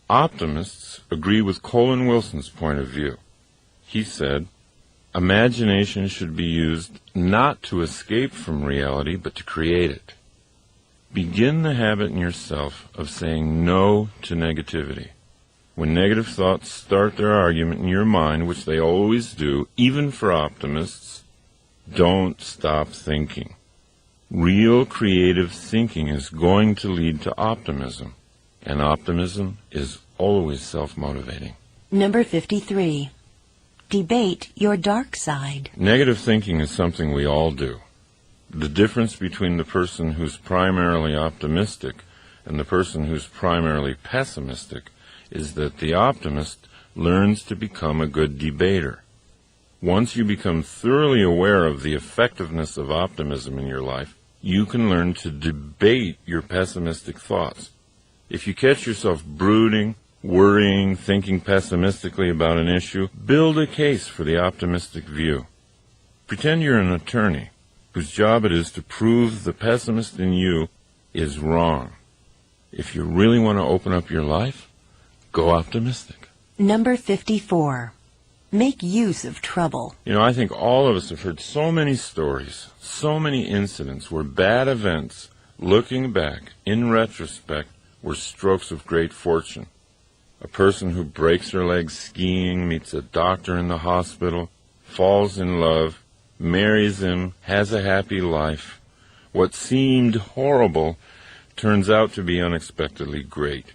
Optimists agree with Colin Wilson's point of view. He said, imagination should be used not to escape from reality, but to create it. Begin the habit in yourself of saying no to negativity. When negative thoughts start their argument in your mind, which they always do, even for optimists, don't stop thinking. Real creative thinking is going to lead to optimism, and optimism is always self-motivating. Number 53. Debate your dark side. Negative thinking is something we all do. The difference between the person who's primarily optimistic and the person who's primarily pessimistic is that the optimist learns to become a good debater. Once you become thoroughly aware of the effectiveness of optimism in your life, you can learn to debate your pessimistic thoughts. If you catch yourself brooding, worrying, thinking pessimistically about an issue, build a case for the optimistic view. Pretend you're an attorney whose job it is to prove the pessimist in you is wrong. If you really want to open up your life, go optimistic. Number 54. Make use of trouble. You know, I think all of us have heard so many stories, so many incidents where bad events, looking back, in retrospect, were strokes of great fortune. A person who breaks her leg skiing, meets a doctor in the hospital, falls in love, marries him, has a happy life. What seemed horrible turns out to be unexpectedly great.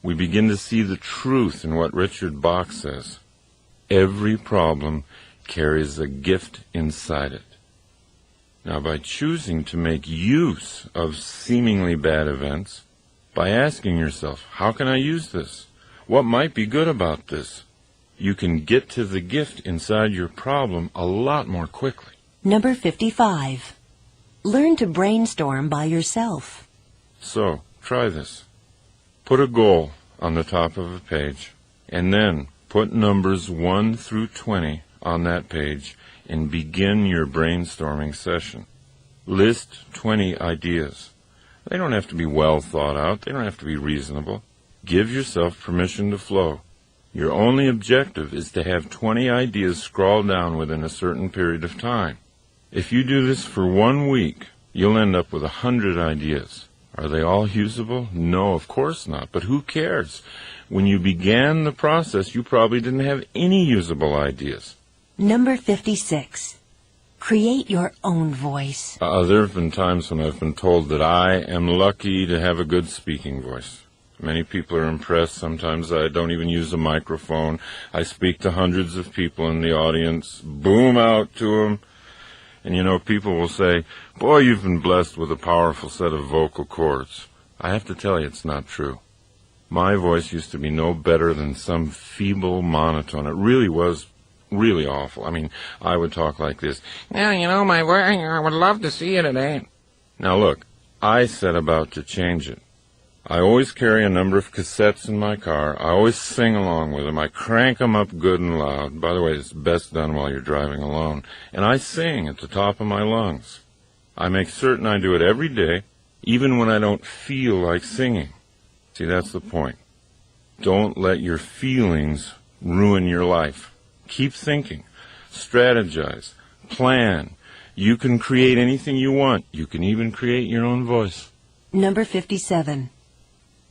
We begin to see the truth in what Richard Bach says. Every problem carries a gift inside it. Now, by choosing to make use of seemingly bad events, by asking yourself, how can I use this? What might be good about this? You can get to the gift inside your problem a lot more quickly. Number 55. Learn to brainstorm by yourself. So, try this. Put a goal on the top of a page, and then put numbers 1 through 20 on that page and begin your brainstorming session. List 20 ideas. They don't have to be well thought out. They don't have to be reasonable. Give yourself permission to flow. Your only objective is to have 20 ideas scrawled down within a certain period of time. If you do this for 1 week, you'll end up with 100 ideas. Are they all usable? No, of course not. But who cares? When you began the process, you probably didn't have any usable ideas. Number 56. Create your own voice. There have been times when I've been told that I am lucky to have a good speaking voice. Many people are impressed. Sometimes I don't even use a microphone. I speak to hundreds of people in the audience, boom out to them. And you know, people will say, boy, you've been blessed with a powerful set of vocal cords. I have to tell you, it's not true. My voice used to be no better than some feeble monotone. It really was really awful. I mean, I would talk like this. Now, you know, my voice, I would love to see you today. Now look, I set about to change it. I always carry a number of cassettes in my car. I always sing along with them. I crank them up good and loud. By the way, it's best done while you're driving alone. And I sing at the top of my lungs. I make certain I do it every day, even when I don't feel like singing. See, that's the point. Don't let your feelings ruin your life. Keep thinking. Strategize. Plan. You can create anything you want. You can even create your own voice. Number 57.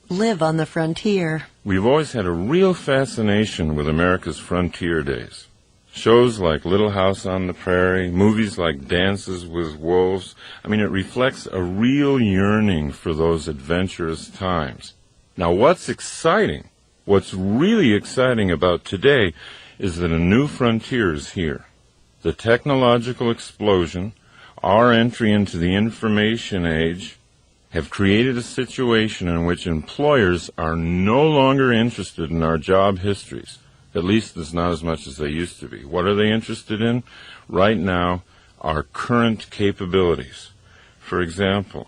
Live on the frontier. We've always had a real fascination with America's frontier days. Shows like Little House on the Prairie, movies like Dances with Wolves. I mean, it reflects a real yearning for those adventurous times. Now, what's exciting, what's really exciting about today is that a new frontier is here. The technological explosion, our entry into the information age, have created a situation in which employers are no longer interested in our job histories. At least it's not as much as they used to be. What are they interested in? Right now, our current capabilities. For example,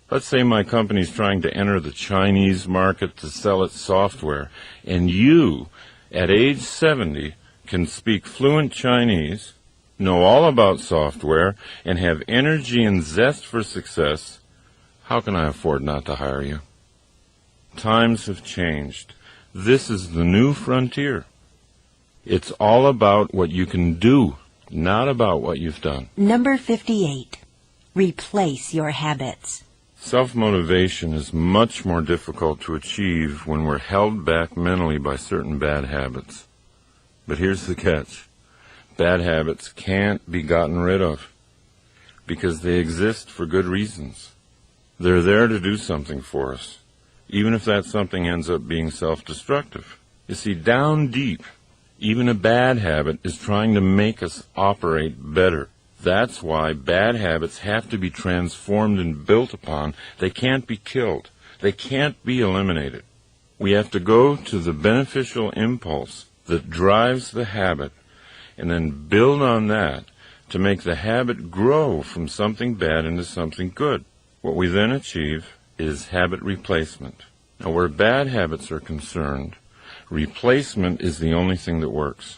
let's say my company's trying to enter the Chinese market to sell its software, and you, at age 70, can speak fluent Chinese, know all about software, and have energy and zest for success. How can I afford not to hire you? Times have changed. This is the new frontier. It's all about what you can do, not about what you've done. Number 58. Replace your habits. Self-motivation is much more difficult to achieve when we're held back mentally by certain bad habits. But here's the catch. Bad habits can't be gotten rid of because they exist for good reasons. They're there to do something for us, even if that something ends up being self-destructive. You see, down deep, even a bad habit is trying to make us operate better. That's why bad habits have to be transformed and built upon. They can't be killed. They can't be eliminated. We have to go to the beneficial impulse that drives the habit and then build on that to make the habit grow from something bad into something good. What we then achieve is habit replacement. Now, where bad habits are concerned, replacement is the only thing that works.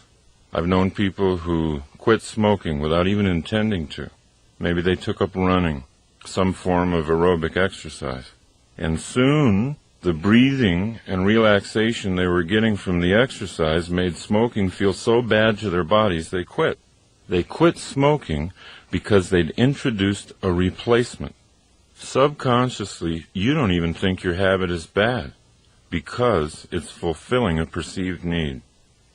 I've known people who quit smoking without even intending to. Maybe they took up running, some form of aerobic exercise. And soon, the breathing and relaxation they were getting from the exercise made smoking feel so bad to their bodies they quit. They quit smoking because they'd introduced a replacement. Subconsciously, you don't even think your habit is bad because it's fulfilling a perceived need.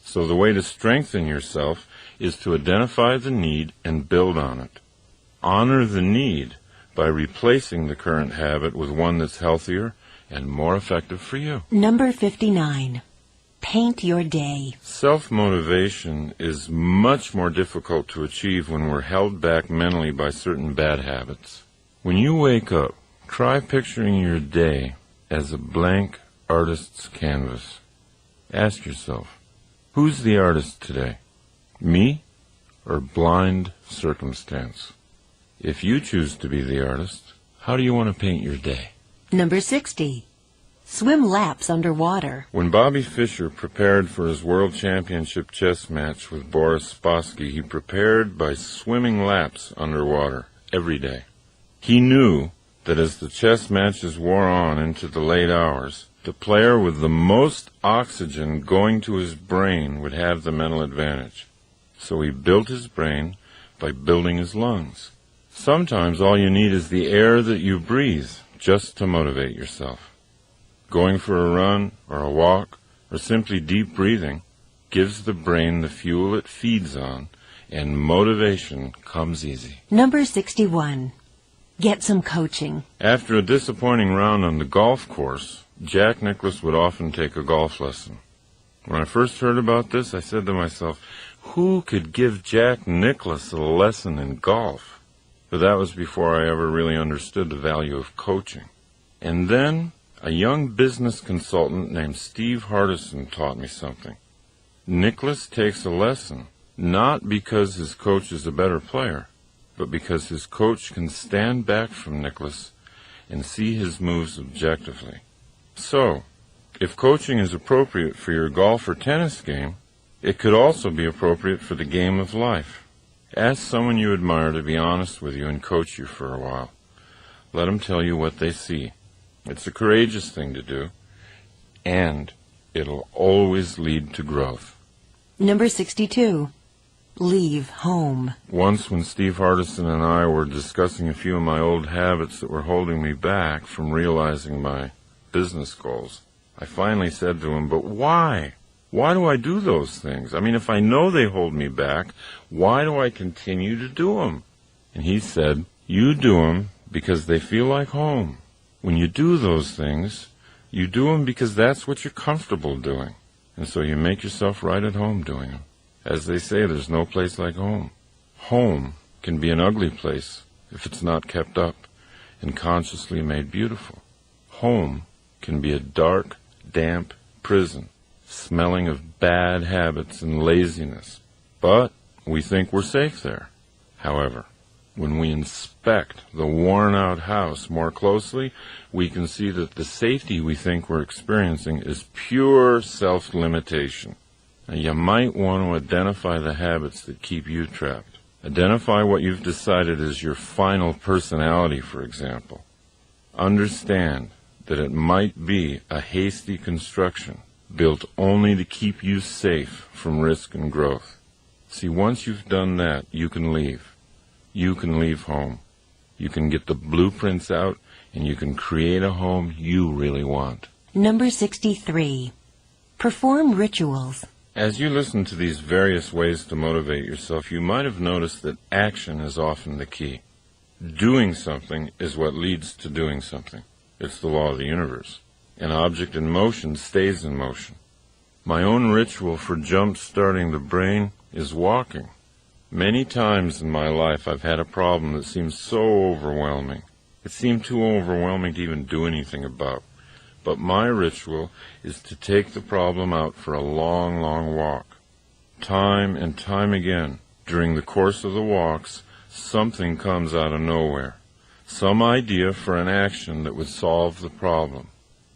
So the way to strengthen yourself is to identify the need and build on it. Honor the need by replacing the current habit with one that's healthier and more effective for you. Number 59. Paint your day. Self-motivation is much more difficult to achieve when we're held back mentally by certain bad habits. When you wake up, try picturing your day as a blank artist's canvas. Ask yourself, who's the artist today? Me or blind circumstance? If you choose to be the artist, how do you want to paint your day? Number 60. Swim laps underwater. When Bobby Fischer prepared for his World Championship chess match with Boris Spassky, he prepared by swimming laps underwater every day. He knew that as the chess matches wore on into the late hours, the player with the most oxygen going to his brain would have the mental advantage. So he built his brain by building his lungs. Sometimes all you need is the air that you breathe just to motivate yourself. Going for a run or a walk or simply deep breathing gives the brain the fuel it feeds on, and motivation comes easy. Number 61. Get some coaching. After a disappointing round on the golf course, Jack Nicklaus would often take a golf lesson. When I first heard about this, I said to myself, who could give Jack Nicklaus a lesson in golf? But that was before I ever really understood the value of coaching. And then a young business consultant named Steve Hardison taught me something. Nicklaus takes a lesson, not because his coach is a better player, but because his coach can stand back from Nicklaus and see his moves objectively. So, if coaching is appropriate for your golf or tennis game, it could also be appropriate for the game of life. Ask someone you admire to be honest with you and coach you for a while. Let them tell you what they see. It's a courageous thing to do, and it'll always lead to growth. Number 62. Leave home. Once when Steve Hardison and I were discussing a few of my old habits that were holding me back from realizing my business goals, I finally said to him, but why? Why do I do those things? I mean, if I know they hold me back, why do I continue to do them? And he said, you do them because they feel like home. When you do those things, you do them because that's what you're comfortable doing. And so you make yourself right at home doing them. As they say, there's no place like home. Home can be an ugly place if it's not kept up and consciously made beautiful. Home can be a dark, damp prison, smelling of bad habits and laziness. But we think we're safe there. However, when we inspect the worn-out house more closely, we can see that the safety we think we're experiencing is pure self-limitation. Now, you might want to identify the habits that keep you trapped. Identify what you've decided is your final personality, for example. Understand that it might be a hasty construction built only to keep you safe from risk and growth. See, once you've done that, you can leave. You can leave home. You can get the blueprints out, and you can create a home you really want. Number 63. Perform rituals. As you listen to these various ways to motivate yourself, you might have noticed that action is often the key. Doing something is what leads to doing something. It's the law of the universe. An object in motion stays in motion. My own ritual for jump-starting the brain is walking. Many times in my life I've had a problem that seemed so overwhelming. It seemed too overwhelming to even do anything about. But my ritual is to take the problem out for a long, long walk. Time and time again, during the course of the walks, something comes out of nowhere. Some idea for an action that would solve the problem.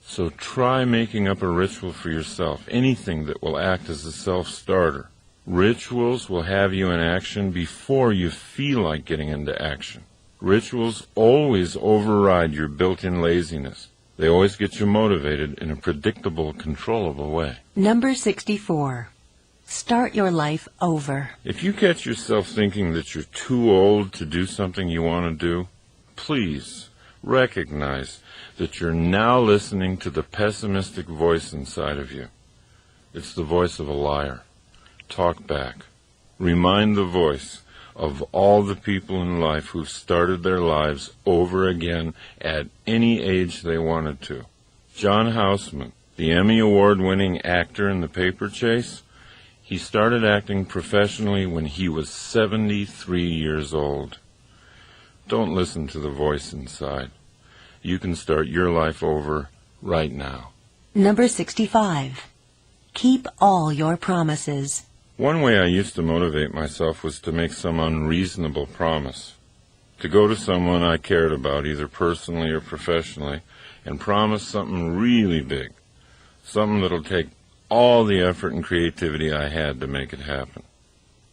So try making up a ritual for yourself, anything that will act as a self-starter. Rituals will have you in action before you feel like getting into action. Rituals always override your built-in laziness. They always get you motivated in a predictable, controllable way. Number 64. Start your life over. If you catch yourself thinking that you're too old to do something you want to do, please recognize that you're now listening to the pessimistic voice inside of you. It's the voice of a liar. Talk back. Remind the voice of all the people in life who've started their lives over again at any age they wanted to. John Houseman, the Emmy Award-winning actor in The Paper Chase, he started acting professionally when he was 73 years old. Don't listen to the voice inside. You can start your life over right now. Number 65. Keep all your promises. One way I used to motivate myself was to make some unreasonable promise. To go to someone I cared about, either personally or professionally, and promise something really big. Something that'll take all the effort and creativity I had to make it happen.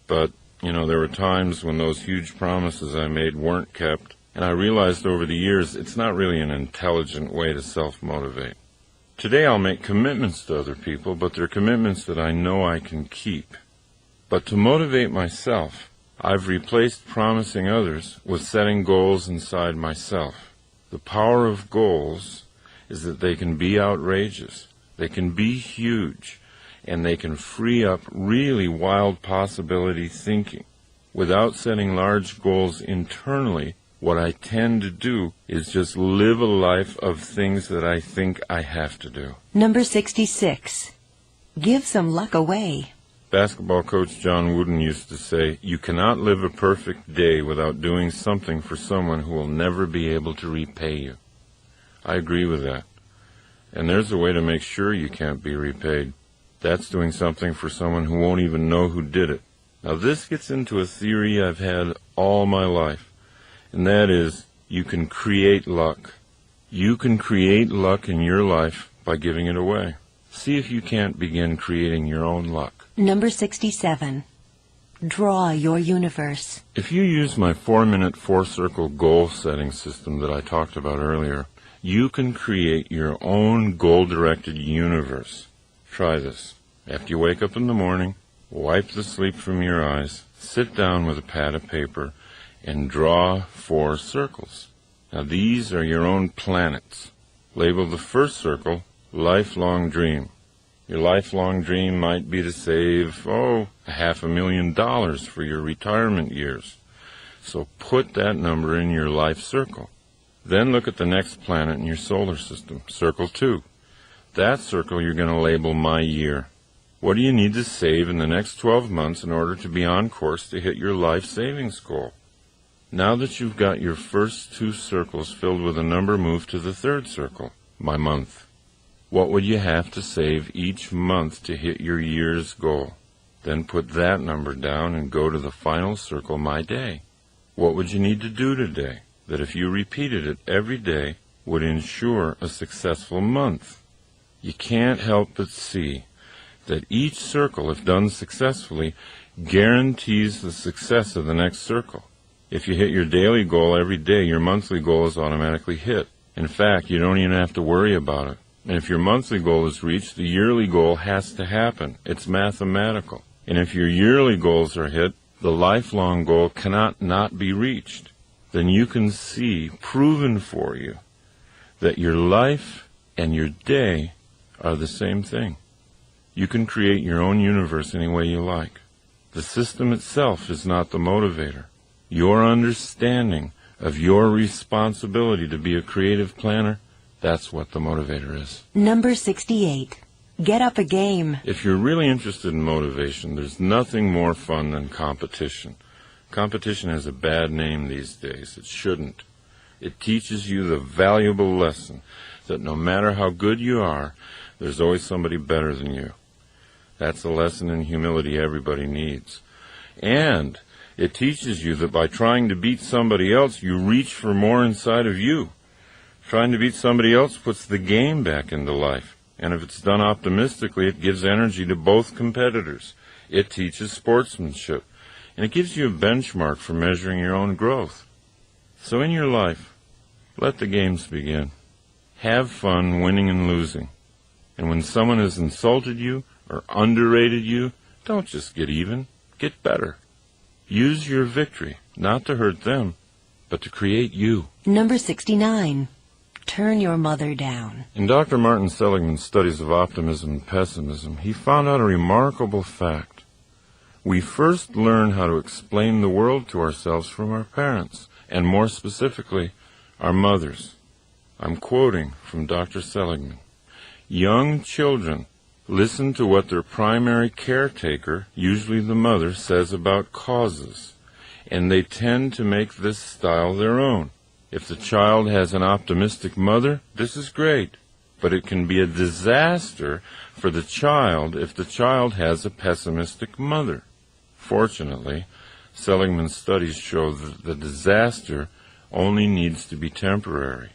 But, there were times when those huge promises I made weren't kept, and I realized over the years it's not really an intelligent way to self-motivate. Today I'll make commitments to other people, but they're commitments that I know I can keep. But to motivate myself, I've replaced promising others with setting goals inside myself. The power of goals is that they can be outrageous, they can be huge, and they can free up really wild possibility thinking. Without setting large goals internally, what I tend to do is just live a life of things that I think I have to do. Number 66. Give some luck away. Basketball coach John Wooden used to say, you cannot live a perfect day without doing something for someone who will never be able to repay you. I agree with that. And there's a way to make sure you can't be repaid. That's doing something for someone who won't even know who did it. Now this gets into a theory I've had all my life, and that is, you can create luck. You can create luck in your life by giving it away. See if you can't begin creating your own luck. Number 67. Draw your universe. If you use my 4-minute 4-circle goal-setting system that I talked about earlier, you can create your own goal-directed universe. Try this. After you wake up in the morning, wipe the sleep from your eyes, sit down with a pad of paper, and draw 4 circles. Now these are your own planets. Label the first circle, lifelong dream. Your lifelong dream might be to save, $500,000 for your retirement years. So put that number in your life circle. Then look at the next planet in your solar system, circle 2. That circle you're going to label my year. What do you need to save in the next 12 months in order to be on course to hit your life savings goal? Now that you've got your first 2 circles filled with a number, move to the 3rd circle, my month. What would you have to save each month to hit your year's goal? Then put that number down and go to the final circle, my day. What would you need to do today that if you repeated it every day would ensure a successful month? You can't help but see that each circle, if done successfully, guarantees the success of the next circle. If you hit your daily goal every day, your monthly goal is automatically hit. In fact, you don't even have to worry about it. And if your monthly goal is reached, the yearly goal has to happen. It's mathematical. And if your yearly goals are hit, the lifelong goal cannot not be reached. Then you can see, proven for you, that your life and your day are the same thing. You can create your own universe any way you like. The system itself is not the motivator. Your understanding of your responsibility to be a creative planner, that's what the motivator is. Number 68. Get up a game. If you're really interested in motivation, there's nothing more fun than competition. Competition has a bad name these days. It shouldn't. It teaches you the valuable lesson that no matter how good you are, there's always somebody better than you. That's a lesson in humility everybody needs. And it teaches you that by trying to beat somebody else, you reach for more inside of you. Trying to beat somebody else puts the game back into life. And if it's done optimistically, it gives energy to both competitors. It teaches sportsmanship, and it gives you a benchmark for measuring your own growth. So in your life, let the games begin. Have fun winning and losing. And when someone has insulted you or underrated you, don't just get even, get better. Use your victory, not to hurt them, but to create you. Number 69. Turn your mother down. In Dr. Martin Seligman's studies of optimism and pessimism, he found out a remarkable fact. We first learn how to explain the world to ourselves from our parents, and more specifically, our mothers. I'm quoting from Dr. Seligman. Young children listen to what their primary caretaker, usually the mother, says about causes, and they tend to make this style their own. If the child has an optimistic mother, this is great, but it can be a disaster for the child if the child has a pessimistic mother. Fortunately, Seligman's studies show that the disaster only needs to be temporary,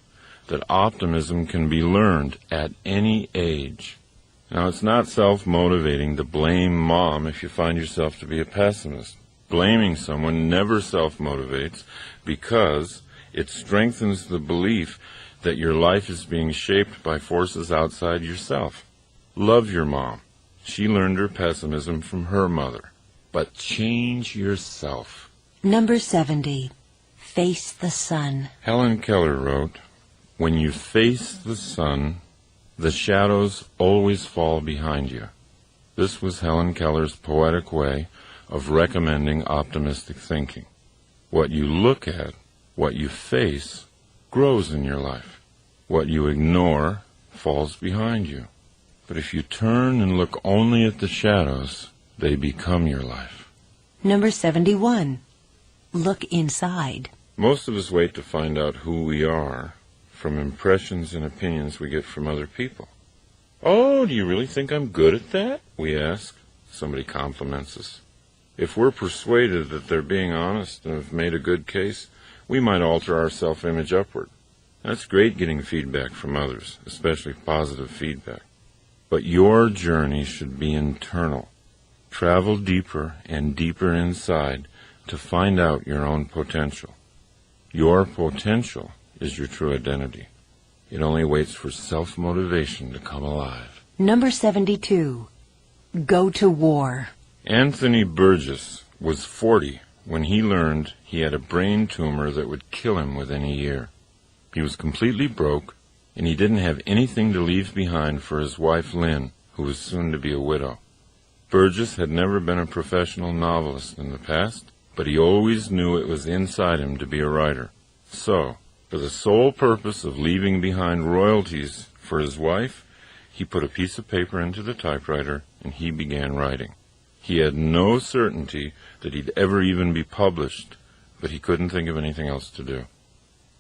that optimism can be learned at any age. Now, it's not self-motivating to blame mom if you find yourself to be a pessimist. Blaming someone never self-motivates because it strengthens the belief that your life is being shaped by forces outside yourself. Love your mom. She learned her pessimism from her mother. But change yourself. Number 70. Face the sun. Helen Keller wrote, "When you face the sun, the shadows always fall behind you." This was Helen Keller's poetic way of recommending optimistic thinking. What you look at, what you face, grows in your life. What you ignore falls behind you. But if you turn and look only at the shadows, they become your life. Number 71. Look inside. Most of us wait to find out who we are from impressions and opinions we get from other people. "Oh, do you really think I'm good at that?" we ask. Somebody compliments us. If we're persuaded that they're being honest and have made a good case, we might alter our self-image upward. That's great getting feedback from others, especially positive feedback. But your journey should be internal. Travel deeper and deeper inside to find out your own potential. Your potential is your true identity. It only waits for self-motivation to come alive. Number 72. Go to war. Anthony Burgess was 40 when he learned he had a brain tumor that would kill him within a year. He was completely broke, and he didn't have anything to leave behind for his wife Lynn, who was soon to be a widow. Burgess had never been a professional novelist in the past, but he always knew it was inside him to be a writer. So, for the sole purpose of leaving behind royalties for his wife, he put a piece of paper into the typewriter and he began writing. He had no certainty that he'd ever even be published, but he couldn't think of anything else to do.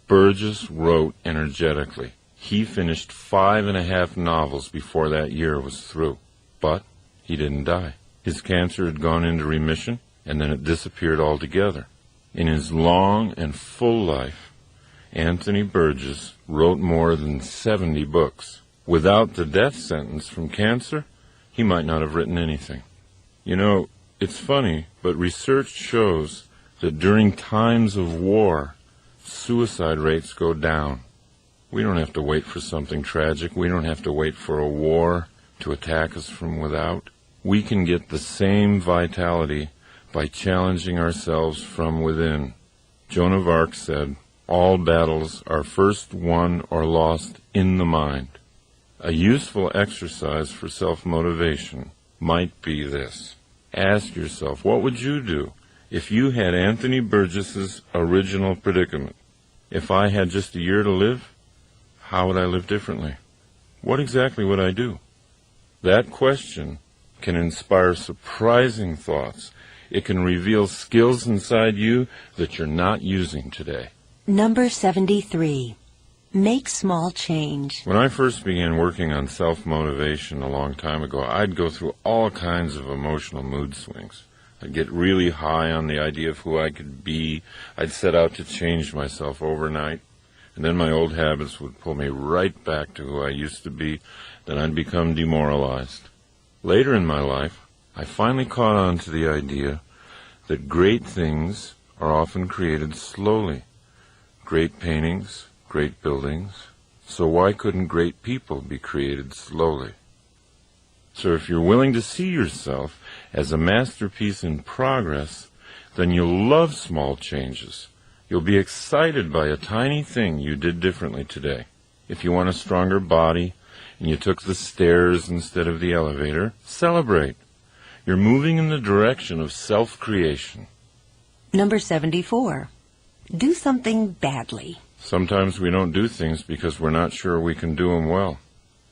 Burgess wrote energetically. He finished 5.5 novels before that year was through, but he didn't die. His cancer had gone into remission, and then it disappeared altogether. In his long and full life, Anthony Burgess wrote more than 70 books. Without the death sentence from cancer, he might not have written anything. You know, it's funny, but research shows that during times of war, suicide rates go down. We don't have to wait for something tragic. We don't have to wait for a war to attack us from without. We can get the same vitality by challenging ourselves from within. Joan of Arc said, "All battles are first won or lost in the mind." A useful exercise for self-motivation might be this. Ask yourself, what would you do if you had Anthony Burgess's original predicament? If I had just a year to live, how would I live differently? What exactly would I do? That question can inspire surprising thoughts. It can reveal skills inside you that you're not using today. Number 73. Make small change. When I first began working on self-motivation a long time ago, I'd go through all kinds of emotional mood swings. I'd get really high on the idea of who I could be. I'd set out to change myself overnight, and then my old habits would pull me right back to who I used to be. Then I'd become demoralized. Later in my life, I finally caught on to the idea that great things are often created slowly. Great paintings, great buildings. So why couldn't great people be created slowly? So if you're willing to see yourself as a masterpiece in progress, then you'll love small changes. You'll be excited by a tiny thing you did differently today. If you want a stronger body and you took the stairs instead of the elevator, celebrate. You're moving in the direction of self-creation. Number 74. Do something badly. Sometimes we don't do things because we're not sure we can do them well.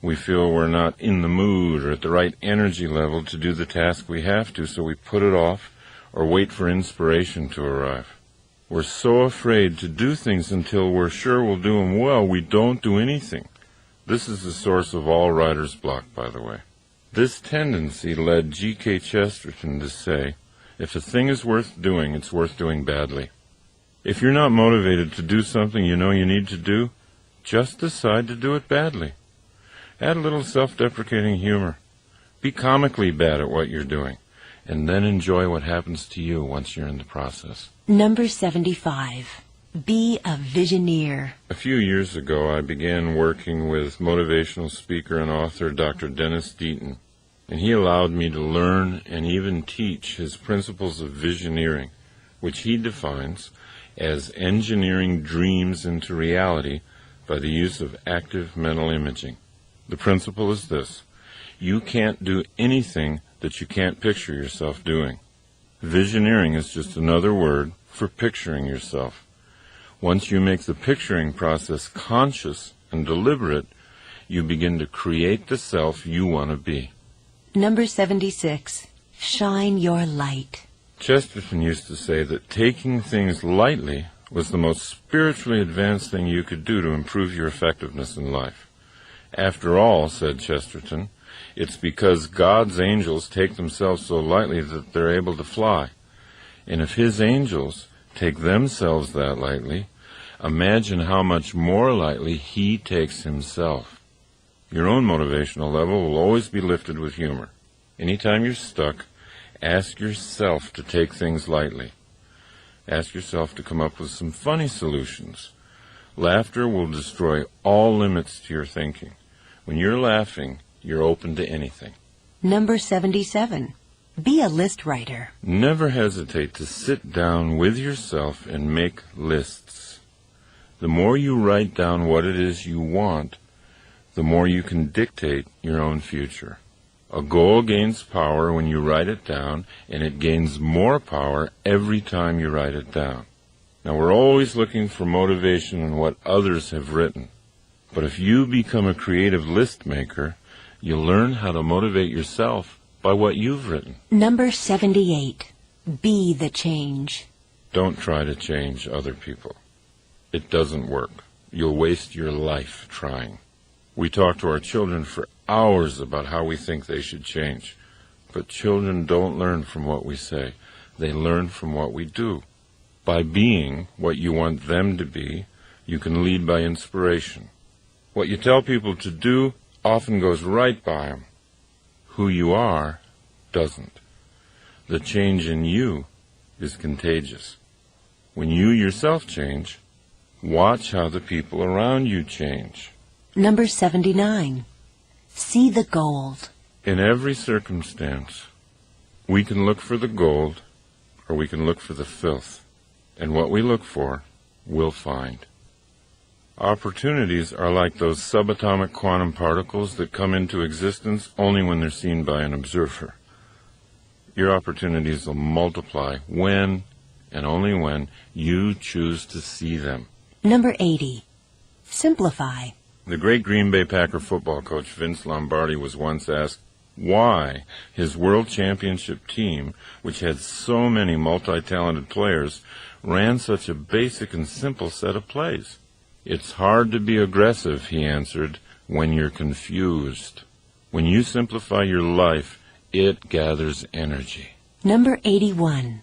We feel we're not in the mood or at the right energy level to do the task we have to, so we put it off or wait for inspiration to arrive. We're so afraid to do things until we're sure we'll do them well, we don't do anything. This is the source of all writer's block, by the way. This tendency led G.K. Chesterton to say, if a thing is worth doing, it's worth doing badly. If you're not motivated to do something you know you need to do, just decide to do it badly. Add a little self-deprecating humor. Be comically bad at what you're doing, and then enjoy what happens to you once you're in the process. Number 75. Be a visioneer. A few years ago, I began working with motivational speaker and author Dr. Dennis Deaton, and he allowed me to learn and even teach his principles of visioneering, which he defines as engineering dreams into reality by the use of active mental imaging. The principle is this: you can't do anything that you can't picture yourself doing. Visioneering is just another word for picturing yourself. Once you make the picturing process conscious and deliberate, you begin to create the self you want to be. Number 76. Shine your light. Chesterton used to say that taking things lightly was the most spiritually advanced thing you could do to improve your effectiveness in life. After all, said Chesterton, it's because God's angels take themselves so lightly that they're able to fly. And if his angels take themselves that lightly, imagine how much more lightly he takes himself. Your own motivational level will always be lifted with humor. Anytime you're stuck, ask yourself to take things lightly. Ask yourself to come up with some funny solutions. Laughter will destroy all limits to your thinking. When you're laughing, you're open to anything. Number 77. Be a list writer. Never hesitate to sit down with yourself and make lists. The more you write down what it is you want, the more you can dictate your own future. A goal gains power when you write it down, and it gains more power every time you write it down. Now, we're always looking for motivation in what others have written. But if you become a creative list maker, you'll learn how to motivate yourself by what you've written. Number 78. Be the change. Don't try to change other people. It doesn't work. You'll waste your life trying. We talk to our children for hours about how we think they should change. But children don't learn from what we say. They learn from what we do. By being what you want them to be, you can lead by inspiration. What you tell people to do often goes right by them. Who you are doesn't. The change in you is contagious. When you yourself change, watch how the people around you change. Number 79. See the gold. In every circumstance, we can look for the gold or we can look for the filth. And what we look for, we'll find. Opportunities are like those subatomic quantum particles that come into existence only when they're seen by an observer. Your opportunities will multiply when, and only when, you choose to see them. Number 80. Simplify. The great Green Bay Packer football coach Vince Lombardi was once asked why his world championship team, which had so many multi-talented players, ran such a basic and simple set of plays. It's hard to be aggressive, he answered, when you're confused. When you simplify your life, it gathers energy. Number 81.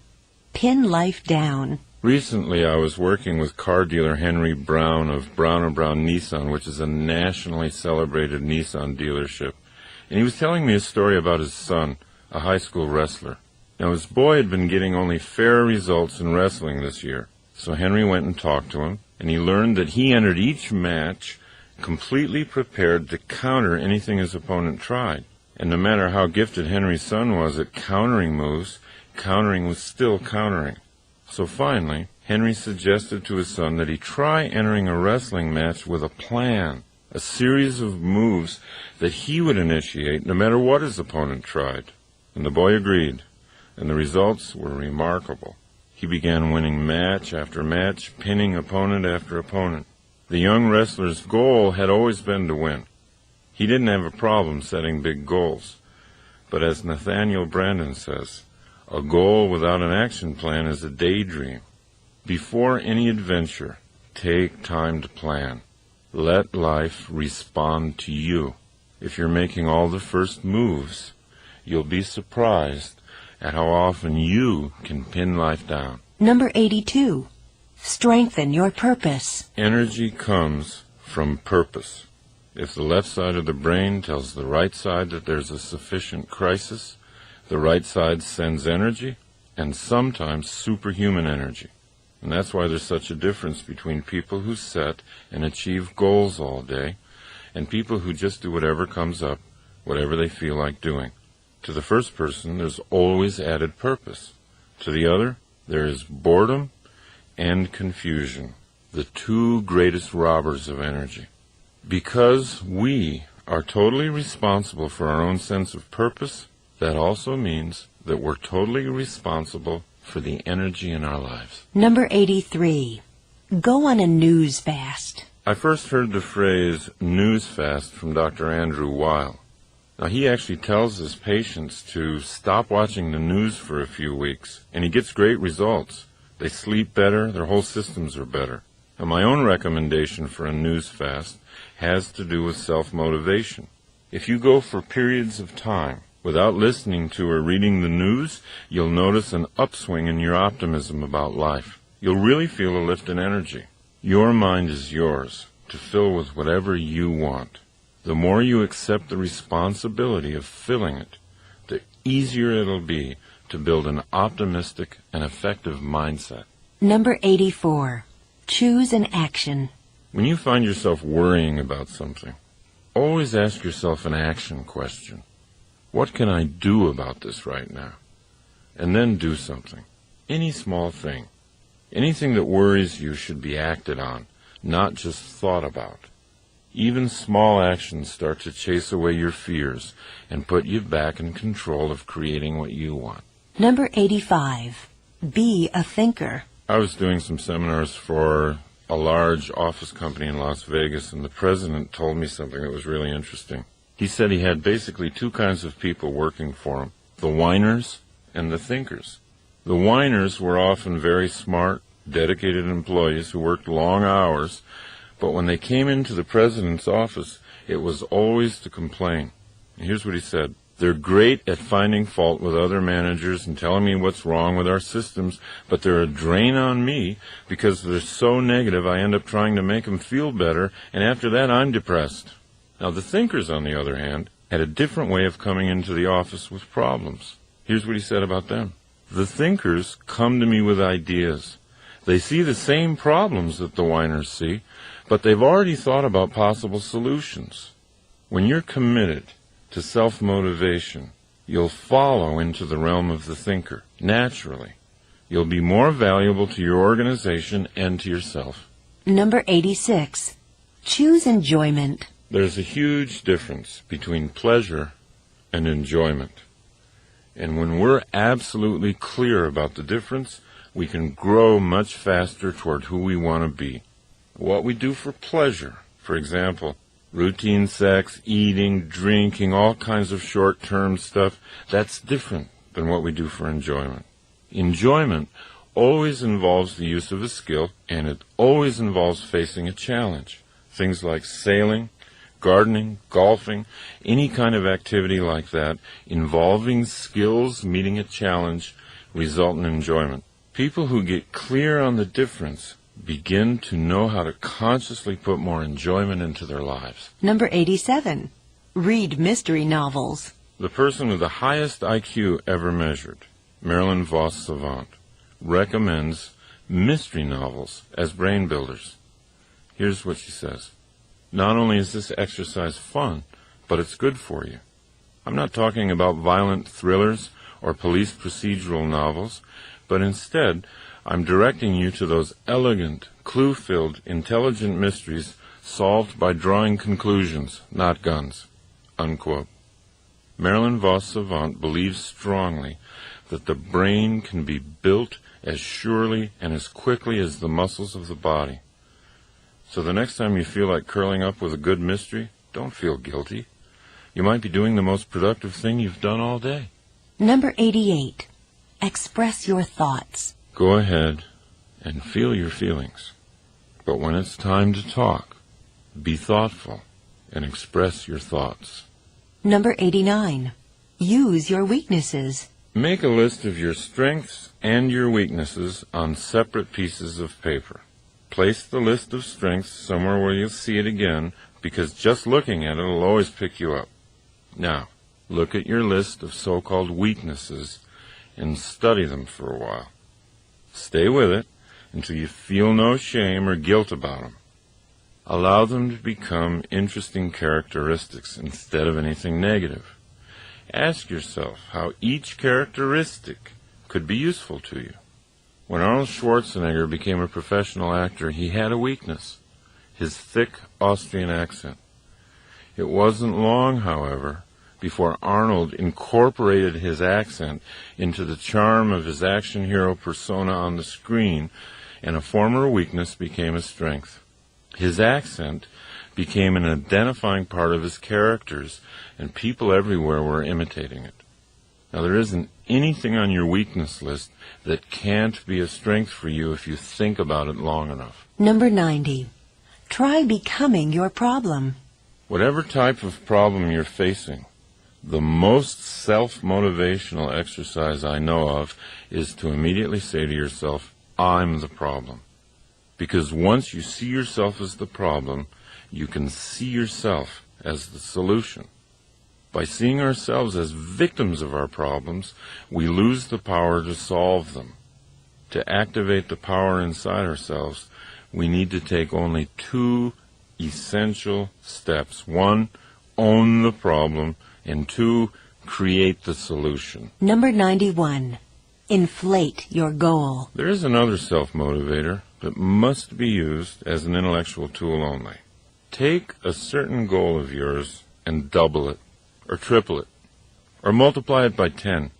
Pin life down. Recently, I was working with car dealer Henry Brown of Brown & Brown Nissan, which is a nationally celebrated Nissan dealership. And he was telling me a story about his son, a high school wrestler. Now, his boy had been getting only fair results in wrestling this year, so Henry went and talked to him, and he learned that he entered each match completely prepared to counter anything his opponent tried. And no matter how gifted Henry's son was at countering moves, countering was still countering. So finally, Henry suggested to his son that he try entering a wrestling match with a plan, a series of moves that he would initiate no matter what his opponent tried. And the boy agreed, and the results were remarkable. He began winning match after match, pinning opponent after opponent. The young wrestler's goal had always been to win. He didn't have a problem setting big goals. But as Nathaniel Brandon says, a goal without an action plan is a daydream. Before any adventure, take time to plan. Let life respond to you. If you're making all the first moves, you'll be surprised at how often you can pin life down. Number 82. Strengthen your purpose. Energy comes from purpose. If the left side of the brain tells the right side that there's a sufficient crisis, the right side sends energy, and sometimes superhuman energy. And that's why there's such a difference between people who set and achieve goals all day and people who just do whatever comes up, whatever they feel like doing. To the first person, there's always added purpose. To the other, there is boredom and confusion, the two greatest robbers of energy. Because we are totally responsible for our own sense of purpose, that also means that we're totally responsible for the energy in our lives. Number 83. Go on a news fast. I first heard the phrase news fast from Dr. Andrew Weil. Now, he actually tells his patients to stop watching the news for a few weeks, and he gets great results. They sleep better, their whole systems are better. And my own recommendation for a news fast has to do with self-motivation. If you go for periods of time without listening to or reading the news, you'll notice an upswing in your optimism about life. You'll really feel a lift in energy. Your mind is yours to fill with whatever you want. The more you accept the responsibility of filling it, the easier it'll be to build an optimistic and effective mindset. Number 84. Choose an action. When you find yourself worrying about something, always ask yourself an action question. What can I do about this right now? And then do something. Any small thing. Anything that worries you should be acted on, not just thought about. Even small actions start to chase away your fears and put you back in control of creating what you want. Number 85. Be a thinker. I was doing some seminars for a large office company in Las Vegas, and the president told me something that was really interesting. He said he had basically two kinds of people working for him, the whiners and the thinkers. The whiners were often very smart, dedicated employees who worked long hours, but when they came into the president's office, it was always to complain. And here's what he said. They're great at finding fault with other managers and telling me what's wrong with our systems, but they're a drain on me because they're so negative I end up trying to make them feel better, and after that I'm depressed. Now the thinkers, on the other hand, had a different way of coming into the office with problems. Here's what he said about them. The thinkers come to me with ideas. They see the same problems that the whiners see, but they've already thought about possible solutions. When you're committed to self-motivation, you'll follow into the realm of the thinker, naturally. You'll be more valuable to your organization and to yourself. Number 86. Choose enjoyment. There's a huge difference between pleasure and enjoyment. And when we're absolutely clear about the difference, we can grow much faster toward who we want to be. What we do for pleasure, for example, routine sex, eating, drinking, all kinds of short-term stuff, that's different than what we do for enjoyment. Enjoyment always involves the use of a skill, and it always involves facing a challenge. Things like sailing, gardening, golfing, any kind of activity like that involving skills meeting a challenge result in enjoyment. People who get clear on the difference begin to know how to consciously put more enjoyment into their lives. Number 87. Read mystery novels. The person with the highest IQ ever measured, Marilyn Vos Savant, recommends mystery novels as brain builders. Here's what she says. Not only is this exercise fun, but it's good for you. I'm not talking about violent thrillers or police procedural novels, but instead I'm directing you to those elegant, clue-filled, intelligent mysteries solved by drawing conclusions, not guns." Unquote. Marilyn Vos Savant believes strongly that the brain can be built as surely and as quickly as the muscles of the body. So the next time you feel like curling up with a good mystery, don't feel guilty. You might be doing the most productive thing you've done all day. Number 88. Express your thoughts. Go ahead and feel your feelings. But when it's time to talk, be thoughtful and express your thoughts. Number 89. Use your weaknesses. Make a list of your strengths and your weaknesses on separate pieces of paper. Place the list of strengths somewhere where you'll see it again, because just looking at it will always pick you up. Now, look at your list of so-called weaknesses and study them for a while. Stay with it until you feel no shame or guilt about them. Allow them to become interesting characteristics instead of anything negative. Ask yourself how each characteristic could be useful to you. When Arnold Schwarzenegger became a professional actor, he had a weakness: his thick Austrian accent. It wasn't long, however, before Arnold incorporated his accent into the charm of his action hero persona on the screen, and a former weakness became a strength. His accent became an identifying part of his characters, and people everywhere were imitating it. Now, there isn't anything on your weakness list that can't be a strength for you if you think about it long enough. Number 90. Try becoming your problem. Whatever type of problem you're facing, the most self-motivational exercise I know of is to immediately say to yourself, "I'm the problem." Because once you see yourself as the problem, you can see yourself as the solution. By seeing ourselves as victims of our problems, we lose the power to solve them. To activate the power inside ourselves, we need to take only 2 essential steps. 1, own the problem, and 2, create the solution. Number 91. Inflate your goal. There is another self-motivator that must be used as an intellectual tool only. Take a certain goal of yours and double it, or triple it, or multiply it by 10,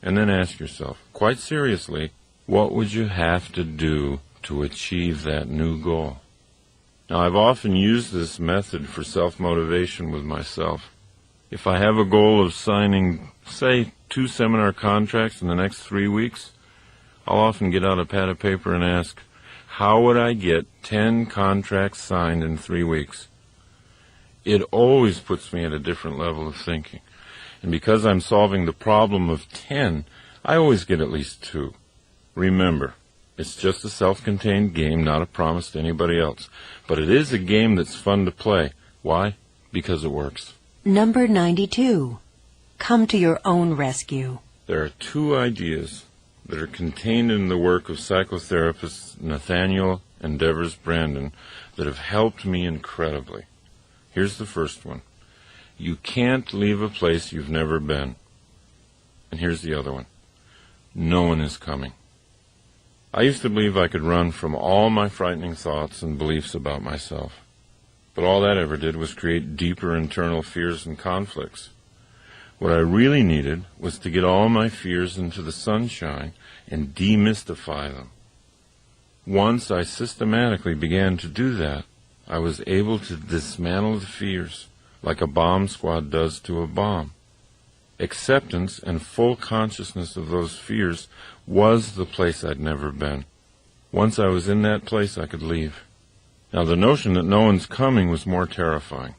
and then ask yourself, quite seriously, what would you have to do to achieve that new goal? Now, I've often used this method for self-motivation with myself. If I have a goal of signing, say, 2 seminar contracts in the next 3 weeks, I'll often get out a pad of paper and ask, how would I get 10 contracts signed in 3 weeks? It always puts me at a different level of thinking. And because I'm solving the problem of 10, I always get at least 2. Remember, it's just a self-contained game, not a promise to anybody else. But it is a game that's fun to play. Why? Because it works. Number 92. Come to your own rescue. There are 2 ideas that are contained in the work of psychotherapists Nathaniel and Devers Brandon that have helped me incredibly. Here's the first one. You can't leave a place you've never been. And here's the other one. No one is coming. I used to believe I could run from all my frightening thoughts and beliefs about myself. But all that ever did was create deeper internal fears and conflicts. What I really needed was to get all my fears into the sunshine and demystify them. Once I systematically began to do that, I was able to dismantle the fears like a bomb squad does to a bomb. Acceptance and full consciousness of those fears was the place I'd never been. Once I was in that place, I could leave. Now, the notion that no one's coming was more terrifying.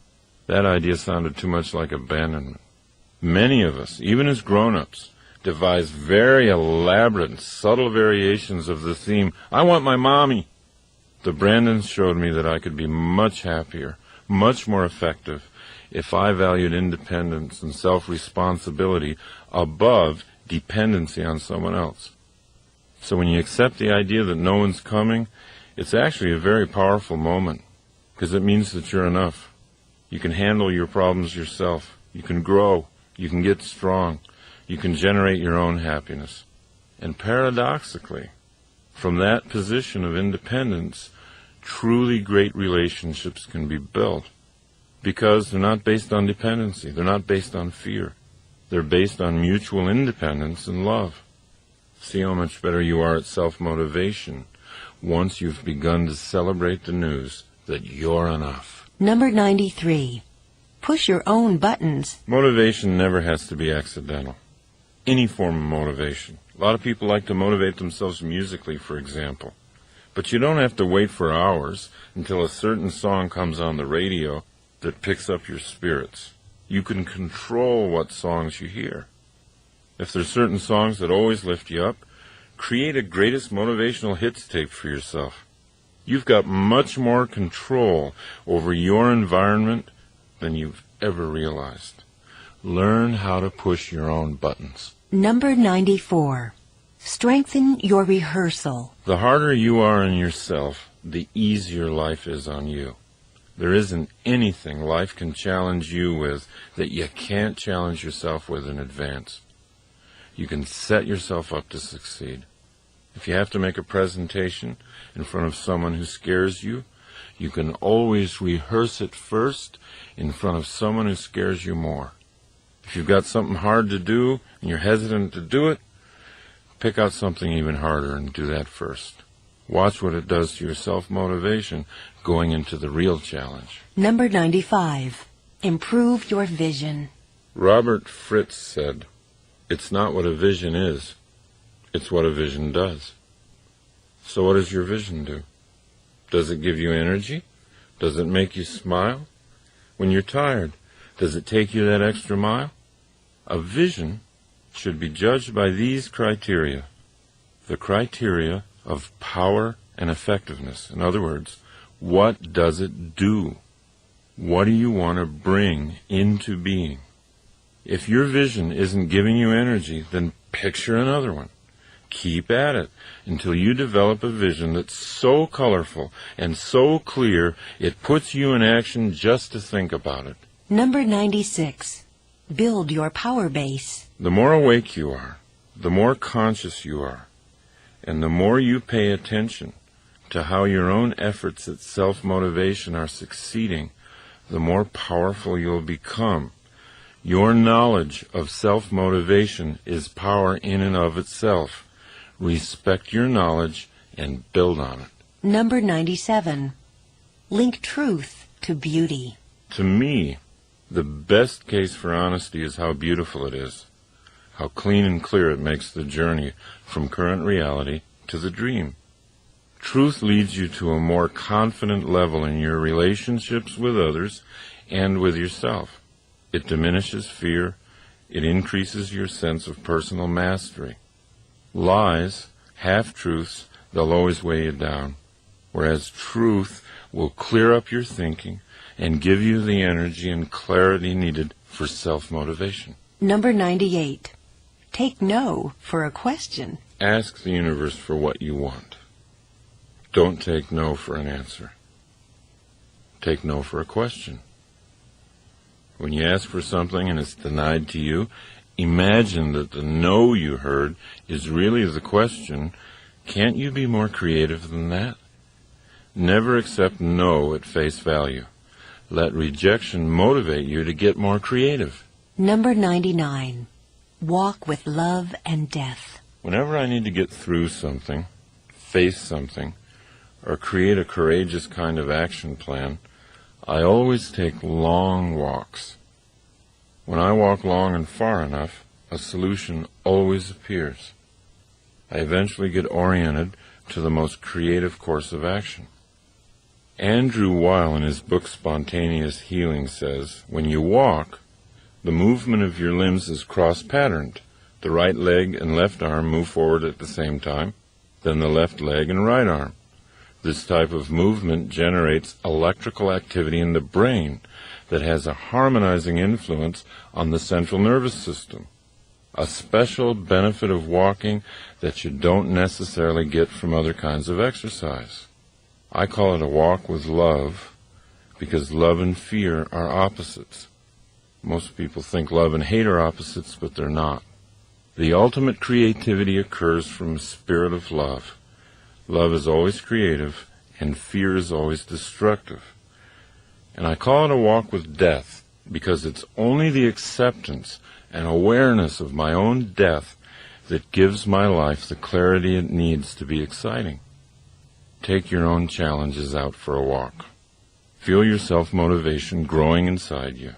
That idea sounded too much like abandonment. Many of us, even as grown-ups, devise very elaborate and subtle variations of the theme, "I want my mommy." The Brandons showed me that I could be much happier, much more effective if I valued independence and self-responsibility above dependency on someone else. So when you accept the idea that no one's coming, it's actually a very powerful moment, because it means that you're enough. You can handle your problems yourself. You can grow. You can get strong. You can generate your own happiness. And paradoxically, from that position of independence, truly great relationships can be built, because they're not based on dependency. They're not based on fear. They're based on mutual independence and love. See how much better you are at self-motivation once you've begun to celebrate the news that you're enough. Number 93. Push your own buttons. Motivation never has to be accidental. Any form of motivation. A lot of people like to motivate themselves musically, for example. But you don't have to wait for hours until a certain song comes on the radio that picks up your spirits. You can control what songs you hear. If there's certain songs that always lift you up, create a greatest motivational hits tape for yourself. You've got much more control over your environment than you've ever realized. Learn how to push your own buttons. Number 94. Strengthen your rehearsal. The harder you are on yourself, the easier life is on you. There isn't anything life can challenge you with that you can't challenge yourself with in advance. You can set yourself up to succeed. If you have to make a presentation in front of someone who scares you, you can always rehearse it first in front of someone who scares you more. If you've got something hard to do and you're hesitant to do it, pick out something even harder and do that first. Watch what it does to your self-motivation going into the real challenge. Number 95. Improve your vision. Robert Fritz said, "It's not what a vision is, it's what a vision does." So what does your vision do? Does it give you energy? Does it make you smile? When you're tired, does it take you that extra mile? A vision should be judged by these criteria. The criteria of power and effectiveness. In other words, what does it do? What do you want to bring into being? If your vision isn't giving you energy, then picture another one. Keep at it until you develop a vision that's so colorful and so clear it puts you in action just to think about it. Number 96. Build your power base. The more awake you are, the more conscious you are, and the more you pay attention to how your own efforts at self-motivation are succeeding, the more powerful you'll become. Your knowledge of self-motivation is power in and of itself. Respect your knowledge and build on it. Number 97. Link truth to beauty. To me, the best case for honesty is how beautiful it is, how clean and clear it makes the journey from current reality to the dream. Truth leads you to a more confident level in your relationships with others and with yourself. It diminishes fear. It increases your sense of personal mastery. Lies, half-truths, they'll always weigh you down, whereas truth will clear up your thinking and give you the energy and clarity needed for self-motivation. Number 98. Take no for a question. Ask the universe for what you want. Don't take no for an answer. Take no for a question. When you ask for something and it's denied to you, imagine that the no you heard is really the question. Can't you be more creative than that? Never accept no at face value. Let rejection motivate you to get more creative. Number 99. Walk with love and death. Whenever I need to get through something, face something, or create a courageous kind of action plan, I always take long walks. When I walk long and far enough, a solution always appears. I eventually get oriented to the most creative course of action. Andrew Weil in his book Spontaneous Healing says, when you walk, the movement of your limbs is cross-patterned. The right leg and left arm move forward at the same time, then the left leg and right arm. This type of movement generates electrical activity in the brain that has a harmonizing influence on the central nervous system, a special benefit of walking that you don't necessarily get from other kinds of exercise. I call it a walk with love because love and fear are opposites. Most people think love and hate are opposites, but they're not. The ultimate creativity occurs from a spirit of love. Love is always creative, and fear is always destructive. And I call it a walk with death, because it's only the acceptance and awareness of my own death that gives my life the clarity it needs to be exciting. Take your own challenges out for a walk. Feel your self-motivation growing inside you.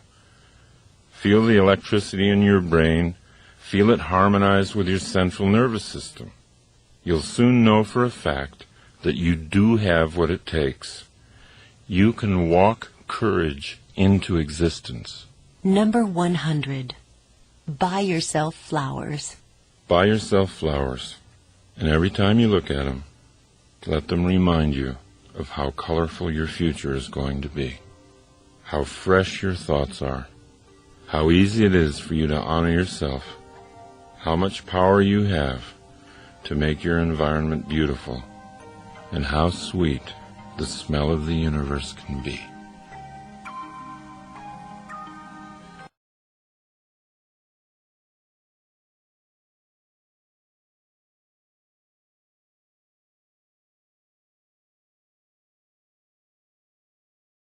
Feel the electricity in your brain. Feel it harmonize with your central nervous system. You'll soon know for a fact that you do have what it takes. You can walk courage into existence. Number 100. Buy yourself flowers. Buy yourself flowers, and every time you look at them, let them remind you of how colorful your future is going to be, how fresh your thoughts are, how easy it is for you to honor yourself, how much power you have to make your environment beautiful, and how sweet the smell of the universe can be.